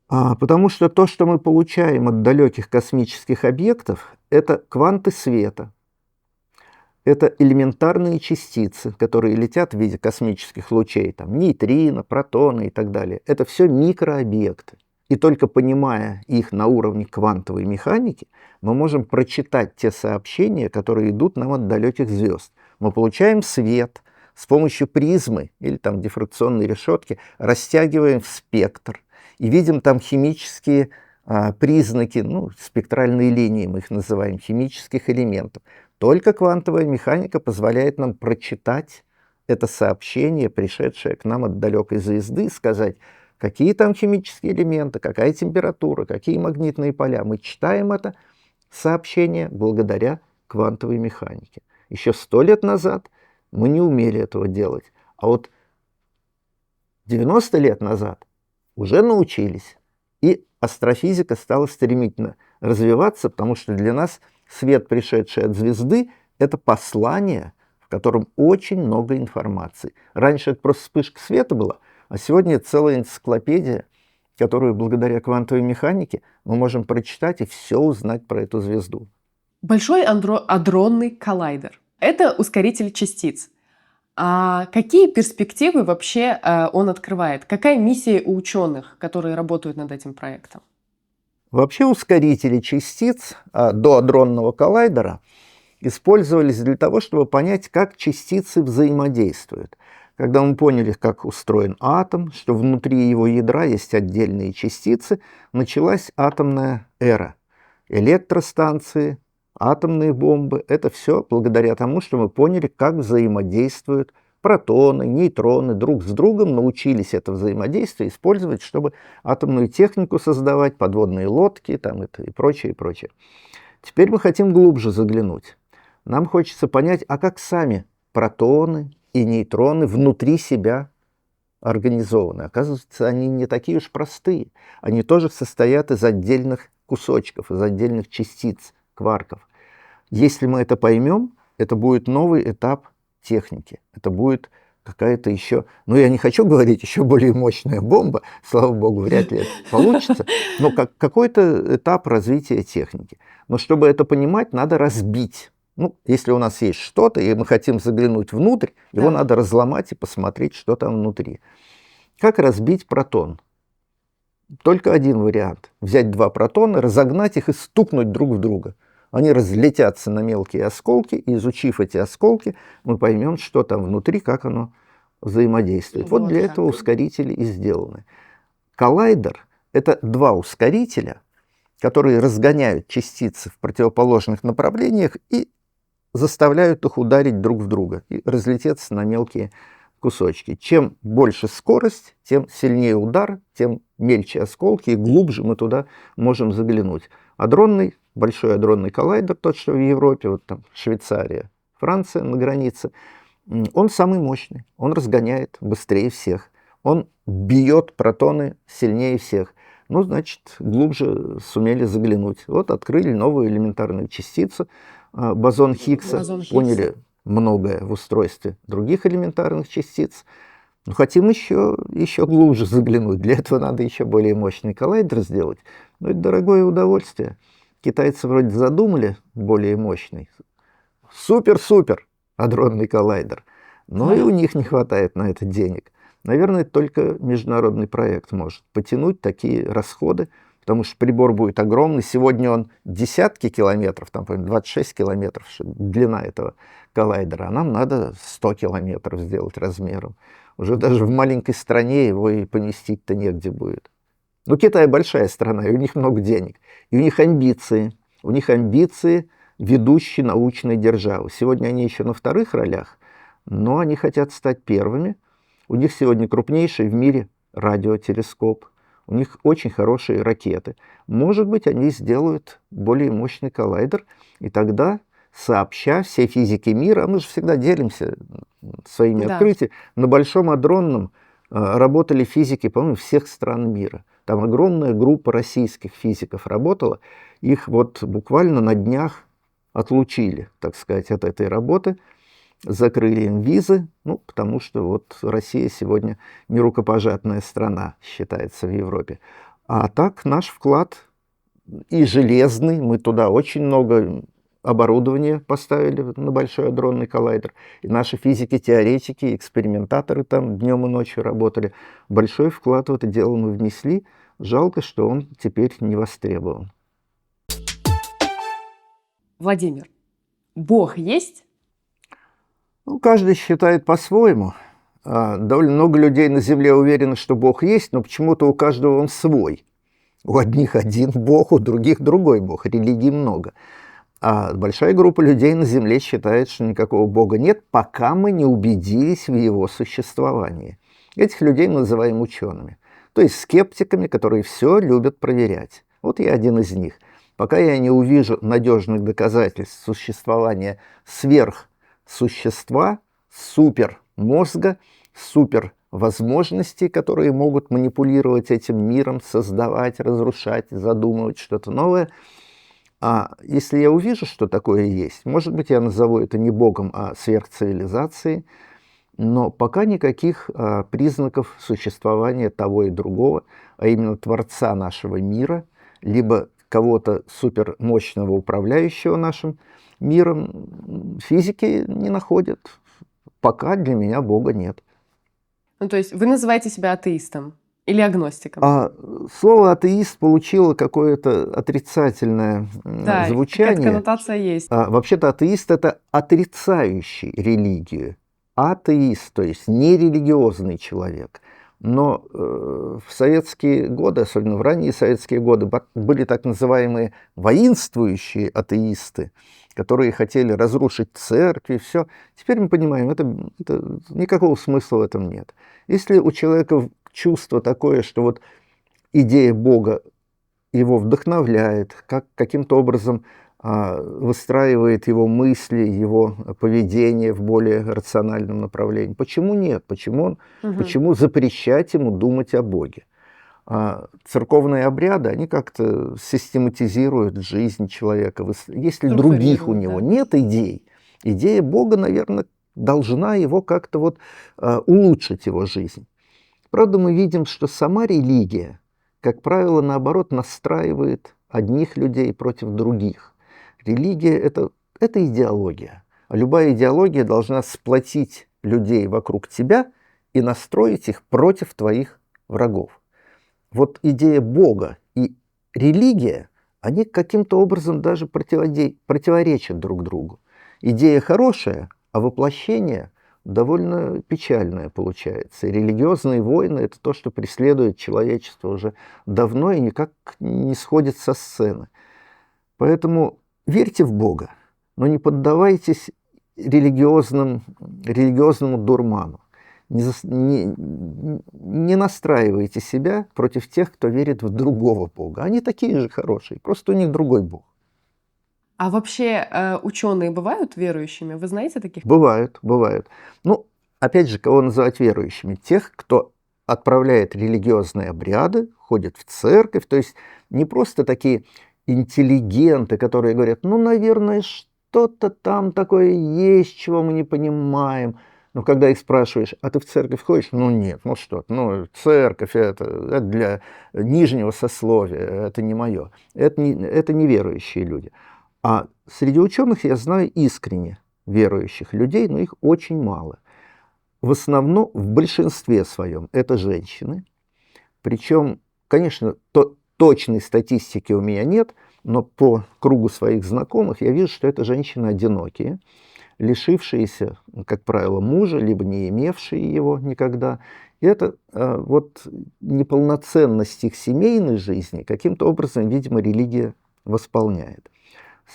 Потому что то, что мы получаем от далеких космических объектов, это кванты света. Это элементарные частицы, которые летят в виде космических лучей, там, нейтрино, протоны и так далее. Это все микрообъекты. И только понимая их на уровне квантовой механики, мы можем прочитать те сообщения, которые идут нам от далеких звезд. Мы получаем свет, с помощью призмы или там дифракционной решетки растягиваем в спектр и видим там химические признаки, спектральные линии, мы их называем, химических элементов. Только квантовая механика позволяет нам прочитать это сообщение, пришедшее к нам от далекой звезды, и сказать, какие там химические элементы, какая температура, какие магнитные поля. Мы читаем это сообщение благодаря квантовой механике. Еще 100 лет назад мы не умели этого делать, а вот 90 лет назад уже научились. И астрофизика стала стремительно развиваться, потому что для нас свет, пришедший от звезды, это послание, в котором очень много информации. Раньше это просто вспышка света была, а сегодня это целая энциклопедия, которую благодаря квантовой механике мы можем прочитать и все узнать про эту звезду. Большой адронный коллайдер – это ускоритель частиц. А какие перспективы вообще он открывает? Какая миссия у ученых, которые работают над этим проектом? Вообще ускорители частиц до адронного коллайдера использовались для того, чтобы понять, как частицы взаимодействуют. Когда мы поняли, как устроен атом, что внутри его ядра есть отдельные частицы, началась атомная эра. Электростанции, атомные бомбы – это все благодаря тому, что мы поняли, как взаимодействуют протоны, нейтроны друг с другом, научились это взаимодействие использовать, чтобы атомную технику создавать, подводные лодки там, и прочее, и прочее. Теперь мы хотим глубже заглянуть. Нам хочется понять, а как сами протоны и нейтроны внутри себя организованы. Оказывается, они не такие уж простые. Они тоже состоят из отдельных кусочков, из отдельных частиц, кварков. Если мы это поймем, это будет новый этап техники. Это будет какая-то еще, я не хочу говорить, еще более мощная бомба, слава богу, вряд ли это получится, но какой-то этап развития техники. Но чтобы это понимать, надо разбить. Если у нас есть что-то, и мы хотим заглянуть внутрь, его надо разломать и посмотреть, что там внутри. Как разбить протон? Только один вариант. Взять 2 протона, разогнать их и стукнуть друг в друга. Они разлетятся на мелкие осколки, и изучив эти осколки, мы поймем, что там внутри, как оно взаимодействует. Вот для этого ускорители и сделаны. Коллайдер – это 2 ускорителя, которые разгоняют частицы в противоположных направлениях и заставляют их ударить друг в друга и разлететься на мелкие кусочки. Чем больше скорость, тем сильнее удар, тем мельче осколки, и глубже мы туда можем заглянуть. Большой адронный коллайдер, тот, что в Европе, вот там Швейцария, Франция на границе, он самый мощный, он разгоняет быстрее всех, он бьет протоны сильнее всех. Значит, глубже сумели заглянуть. Вот открыли новую элементарную частицу, бозон Хиггса, поняли многое в устройстве других элементарных частиц. Хотим еще глубже заглянуть. Для этого надо еще более мощный коллайдер сделать. Но это дорогое удовольствие. Китайцы вроде задумали более мощный. Супер-супер адронный коллайдер. Но и у них не хватает на это денег. Наверное, только международный проект может потянуть такие расходы, потому что прибор будет огромный. Сегодня он десятки километров, там, 26 километров длина этого коллайдера, а нам надо 100 километров сделать размером. Уже даже в маленькой стране его и поместить-то негде будет. Ну, Китай большая страна, и у них много денег, и у них амбиции ведущей научной державы. Сегодня они еще на вторых ролях, но они хотят стать первыми. У них сегодня крупнейший в мире радиотелескоп, у них очень хорошие ракеты. Может быть, они сделают более мощный коллайдер, и тогда, сообща все физики мира, мы же всегда делимся своими Да. открытиями, на Большом адронном работали физики, по-моему, всех стран мира. Там огромная группа российских физиков работала, их вот буквально на днях отлучили, так сказать, от этой работы, закрыли им визы, ну, потому что вот Россия сегодня нерукопожатная страна, считается, в Европе. А так наш вклад и железный, мы туда очень много оборудования поставили на Большой адронный коллайдер, и наши физики-теоретики, экспериментаторы там днем и ночью работали. Большой вклад в это дело мы внесли, жалко, что он теперь не востребован. Владимир, Бог есть? Ну, каждый считает по-своему. Довольно много людей на Земле уверены, что Бог есть, но почему-то у каждого он свой. У одних один Бог, у других другой Бог. Религий много. А большая группа людей на Земле считает, что никакого Бога нет, пока мы не убедились в его существовании. Этих людей мы называем учеными. То есть скептиками, которые все любят проверять. Вот я один из них. Пока я не увижу надежных доказательств существования сверхсущества, супермозга, супервозможностей, которые могут манипулировать этим миром, создавать, разрушать, задумывать что-то новое. А если я увижу, что такое есть, может быть, я назову это не Богом, а сверхцивилизацией, но пока никаких признаков существования того и другого, а именно Творца нашего мира, либо кого-то супермощного, управляющего нашим миром, физики не находят. Пока для меня Бога нет. Ну, то есть вы называете себя атеистом или агностиком? Слово атеист получило какое-то отрицательное Да, звучание. какая-то коннотация есть. Вообще-то атеист – это отрицающий религию. Атеист, то есть нерелигиозный человек. Но в советские годы, особенно в ранние советские годы, были так называемые воинствующие атеисты, которые хотели разрушить церкви, все. Теперь мы понимаем, никакого смысла в этом нет. Если у человека чувство такое, что вот идея Бога его вдохновляет, каким-то образом выстраивает его мысли, его поведение в более рациональном направлении. Почему нет? Почему запрещать ему думать о Боге? Церковные обряды, они как-то систематизируют жизнь человека. Если других у него нет идей, идея Бога, наверное, должна его как-то вот улучшить его жизнь. Правда, мы видим, что сама религия, как правило, наоборот, настраивает одних людей против других. Религия – это идеология. А любая идеология должна сплотить людей вокруг тебя и настроить их против твоих врагов. Вот идея Бога и религия, они каким-то образом даже противоречат друг другу. Идея хорошая, а воплощение довольно печальное получается. И религиозные войны – это то, что преследует человечество уже давно и никак не сходит со сцены. Поэтому верьте в Бога, но не поддавайтесь религиозному дурману. Не настраивайте себя против тех, кто верит в другого Бога. Они такие же хорошие, просто у них другой Бог. А вообще ученые бывают верующими? Вы знаете таких? Бывают. Ну, опять же, кого называть верующими? Тех, кто отправляет религиозные обряды, ходит в церковь, то есть не просто такие интеллигенты, которые говорят, ну, наверное, что-то там такое есть, чего мы не понимаем. Но когда их спрашиваешь, а ты в церковь ходишь? Ну, нет, ну что, церковь это для нижнего сословия, это не мое. Это неверующие люди. А среди ученых я знаю искренне верующих людей, но их очень мало. В основном, в большинстве своем, это женщины. Причем, конечно, точной статистики у меня нет, но по кругу своих знакомых я вижу, что это женщины одинокие. лишившиеся, как правило, мужа, либо не имевшие его никогда. И это вот неполноценность их семейной жизни каким-то образом, видимо, религия восполняет.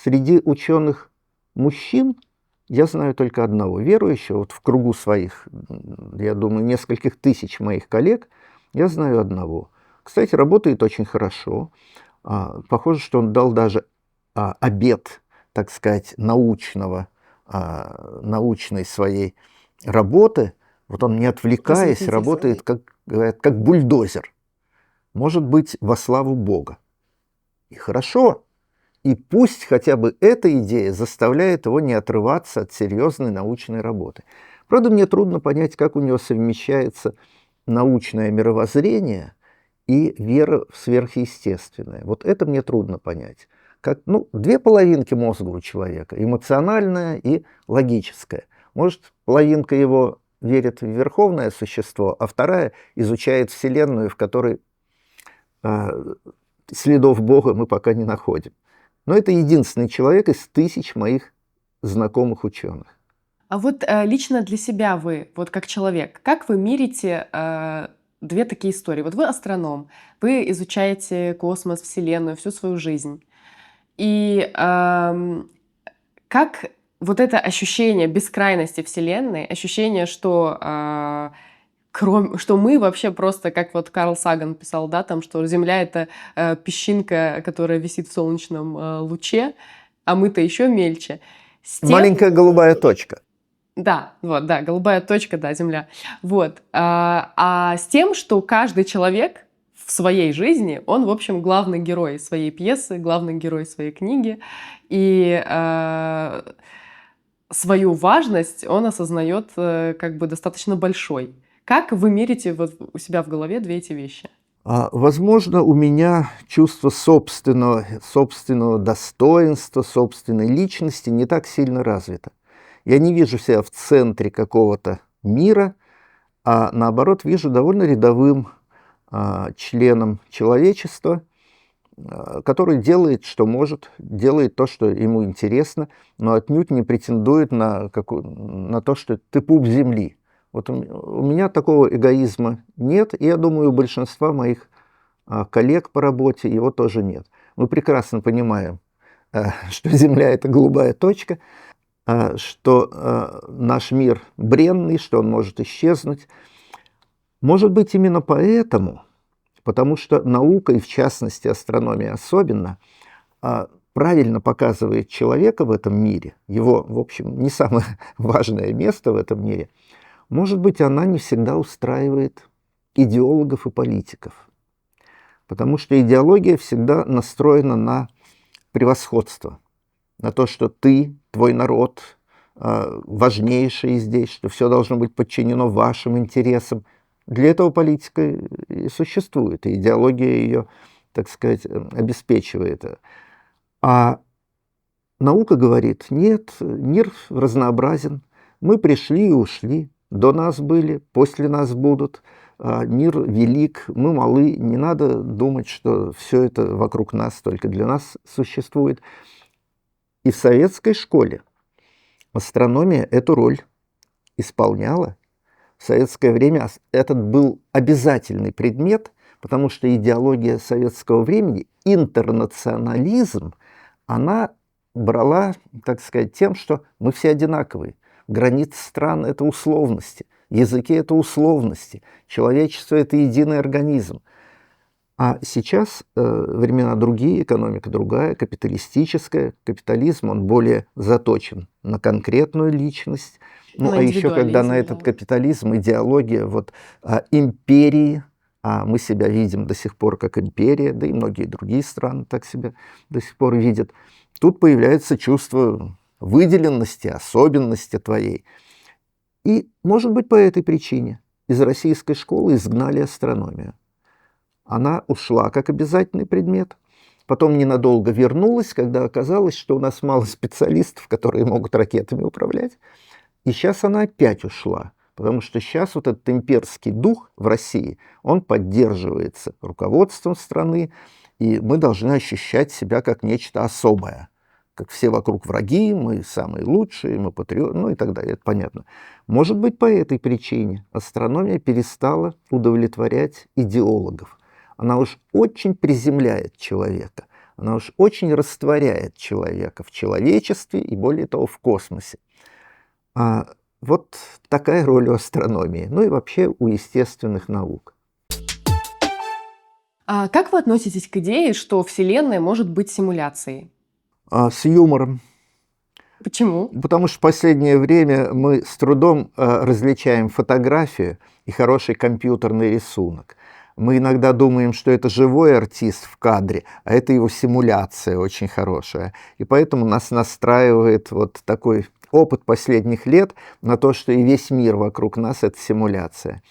Среди ученых мужчин я знаю только одного верующего, вот в кругу своих, я думаю, нескольких тысяч моих коллег, я знаю одного. Кстати, работает очень хорошо. Похоже, что он дал даже обет, так сказать, научной своей работы. Вот он, не отвлекаясь, работает, как говорят, как бульдозер. Может быть, во славу Бога. И хорошо. И пусть хотя бы эта идея заставляет его не отрываться от серьезной научной работы. Правда, мне трудно понять, как у него совмещается научное мировоззрение и вера в сверхъестественное. Вот это мне трудно понять. Как, две половинки мозга у человека, эмоциональная и логическая. Может, половинка его верит в верховное существо, а вторая изучает Вселенную, в которой следов Бога мы пока не находим. Но это единственный человек из тысяч моих знакомых ученых. А вот лично для себя вы, вот как человек, как вы мирите две такие истории? Вот вы астроном, вы изучаете космос, Вселенную всю свою жизнь. И как вот это ощущение бескрайности Вселенной, ощущение, что что мы вообще просто, как вот Карл Саган писал, да, там, что Земля — это песчинка, которая висит в солнечном луче, а мы-то еще мельче. Маленькая голубая точка. Да, вот, да, голубая точка, да, Земля. Вот. А с тем, что каждый человек в своей жизни, он, в общем, главный герой своей пьесы, главный герой своей книги, и свою важность он осознает как бы достаточно большой. Как вы мирите вот у себя в голове две эти вещи? Возможно, у меня чувство собственного достоинства, собственной личности не так сильно развито. Я не вижу себя в центре какого-то мира, а наоборот вижу довольно рядовым членом человечества, который делает, что может, делает то, что ему интересно, но отнюдь не претендует на то, что ты пуп земли. Вот у меня такого эгоизма нет, и я думаю, у большинства моих коллег по работе его тоже нет. Мы прекрасно понимаем, что Земля — это голубая точка, что наш мир бренный, что он может исчезнуть. Может быть, именно поэтому, потому что наука, и в частности астрономия особенно, правильно показывает человека в этом мире, его, в общем, не самое важное место в этом мире, может быть, она не всегда устраивает идеологов и политиков. Потому что идеология всегда настроена на превосходство, на то, что ты, твой народ, важнейший здесь, что все должно быть подчинено вашим интересам. Для этого политика и существует, и идеология ее, так сказать, обеспечивает. А наука говорит: нет, мир разнообразен, мы пришли и ушли, до нас были, после нас будут, мир велик, мы малы, не надо думать, что все это вокруг нас только для нас существует. И в советской школе астрономия эту роль исполняла. В советское время этот был обязательный предмет, потому что идеология советского времени, интернационализм, она брала, так сказать, тем, что мы все одинаковые. Границы стран — это условности, языки — это условности, человечество — это единый организм. А сейчас времена другие, экономика другая, капиталистическая. Капитализм, он более заточен на конкретную личность. А еще когда на этот капитализм идеология империи, а мы себя видим до сих пор как империя, да и многие другие страны так себя до сих пор видят, тут появляется чувство выделенности, особенности твоей. И, может быть, по этой причине из российской школы изгнали астрономию. Она ушла как обязательный предмет, потом ненадолго вернулась, когда оказалось, что у нас мало специалистов, которые могут ракетами управлять. И сейчас она опять ушла, потому что сейчас вот этот имперский дух в России, он поддерживается руководством страны, и мы должны ощущать себя как нечто особое, как все вокруг враги, мы самые лучшие, мы патриоты, ну и так далее, это понятно. Может быть, по этой причине астрономия перестала удовлетворять идеологов. Она уж очень приземляет человека, она уж очень растворяет человека в человечестве и, более того, в космосе. Вот такая роль у астрономии, ну и вообще у естественных наук. А как вы относитесь к идее, что Вселенная может быть симуляцией? С юмором. Почему? Потому что в последнее время мы с трудом различаем фотографию и хороший компьютерный рисунок. Мы иногда думаем, что это живой артист в кадре, а это его симуляция очень хорошая. И поэтому нас настраивает вот такой опыт последних лет на то, что и весь мир вокруг нас — это симуляция.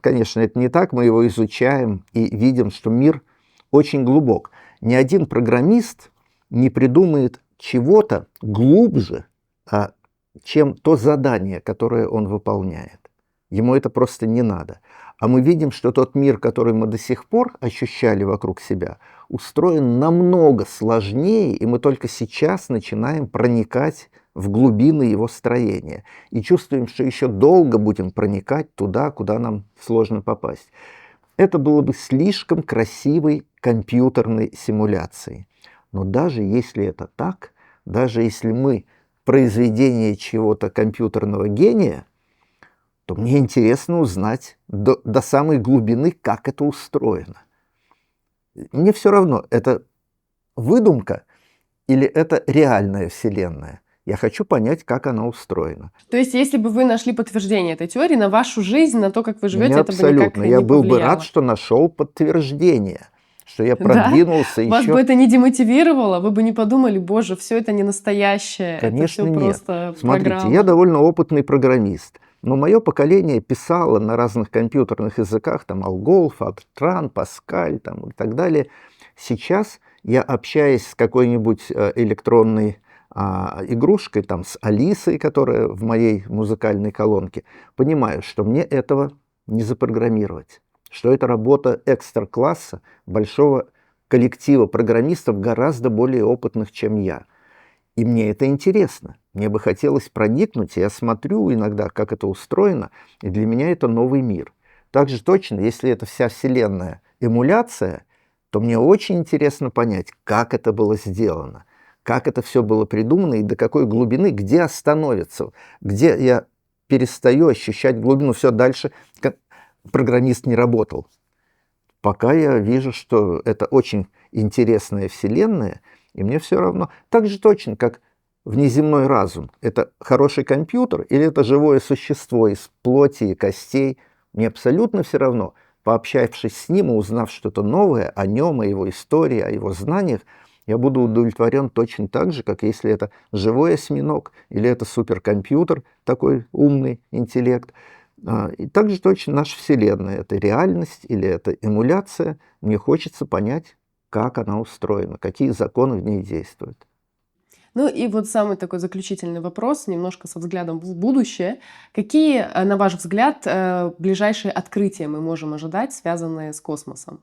Конечно, это не так, мы его изучаем и видим, что мир очень глубок. Ни один программист не придумает чего-то глубже, чем то задание, которое он выполняет. Ему это просто не надо. А мы видим, что тот мир, который мы до сих пор ощущали вокруг себя, устроен намного сложнее, и мы только сейчас начинаем проникать в глубины его строения. И чувствуем, что еще долго будем проникать туда, куда нам сложно попасть. Это было бы слишком красивой компьютерной симуляцией. Но даже если это так, даже если мы произведение чего-то компьютерного гения, то мне интересно узнать до самой глубины, как это устроено. Мне все равно, это выдумка или это реальная Вселенная. Я хочу понять, как она устроена. То есть, если бы вы нашли подтверждение этой теории на вашу жизнь, на то, как вы живете, Мне это бы никак абсолютно. не Я был бы повлияло? рад, что нашел подтверждение, что я продвинулся еще. Вас бы это не демотивировало? Вы бы не подумали, боже, все это не настоящее, Конечно, это все нет. просто Смотрите, программа. я довольно опытный программист, но мое поколение писало на разных компьютерных языках, там Algol, Fortran, Pascal там, и так далее. Сейчас я общаюсь с какой-нибудь электронной игрушкой, там, с Алисой, которая в моей музыкальной колонке, понимаю, что мне этого не запрограммировать, что это работа экстра-класса, большого коллектива программистов, гораздо более опытных, чем я. И мне это интересно. Мне бы хотелось проникнуть, и я смотрю иногда, как это устроено, и для меня это новый мир. Также точно, если это вся Вселенная эмуляция, то мне очень интересно понять, как это было сделано, как это все было придумано и до какой глубины, где остановится, где я перестаю ощущать глубину. Все дальше программист не работал. Пока я вижу, что это очень интересная Вселенная, и мне все равно. Так же точно, как внеземной разум. Это хороший компьютер или это живое существо из плоти и костей. Мне абсолютно все равно. Пообщавшись с ним и узнав что-то новое о нем, о его истории, о его знаниях, я буду удовлетворен точно так же, как если это живой осьминог или это суперкомпьютер, такой умный интеллект. И также точно наша Вселенная. Это реальность или это эмуляция. Мне хочется понять, как она устроена, какие законы в ней действуют. Ну и вот самый такой заключительный вопрос, немножко со взглядом в будущее. Какие, на ваш взгляд, ближайшие открытия мы можем ожидать, связанные с космосом?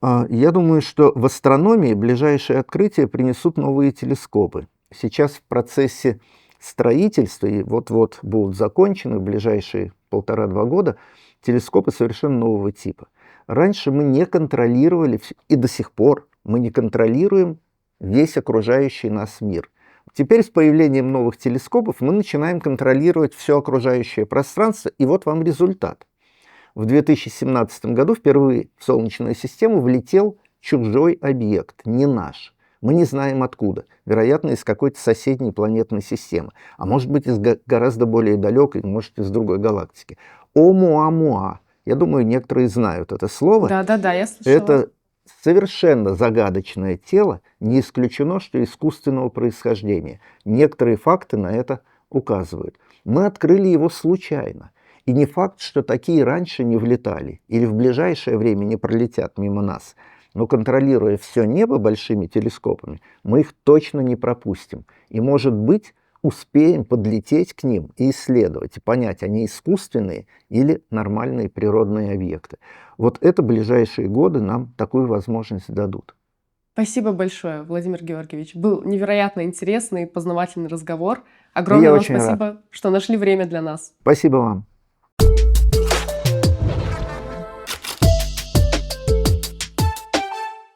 Я думаю, что в астрономии ближайшие открытия принесут новые телескопы. Сейчас в процессе строительства, и вот-вот будут закончены в ближайшие 1,5-2 года, телескопы совершенно нового типа. Раньше мы не контролировали, и до сих пор мы не контролируем весь окружающий нас мир. Теперь с появлением новых телескопов мы начинаем контролировать все окружающее пространство, и вот вам результат. В 2017 году впервые в Солнечную систему влетел чужой объект, не наш. Мы не знаем откуда. Вероятно, из какой-то соседней планетной системы. А может быть, из гораздо более далекой, может, из другой галактики. Оumuamua. Я думаю, некоторые знают это слово. Да, я слышала. Это совершенно загадочное тело, не исключено, что искусственного происхождения. Некоторые факты на это указывают. Мы открыли его случайно. И не факт, что такие раньше не влетали или в ближайшее время не пролетят мимо нас. Но контролируя все небо большими телескопами, мы их точно не пропустим. И, может быть, успеем подлететь к ним и исследовать, и понять, они искусственные или нормальные природные объекты. Вот это ближайшие годы нам такую возможность дадут. Спасибо большое, Владимир Георгиевич. Был невероятно интересный, познавательный разговор. Огромное Я вам очень рад. спасибо, что нашли время для нас. Спасибо вам.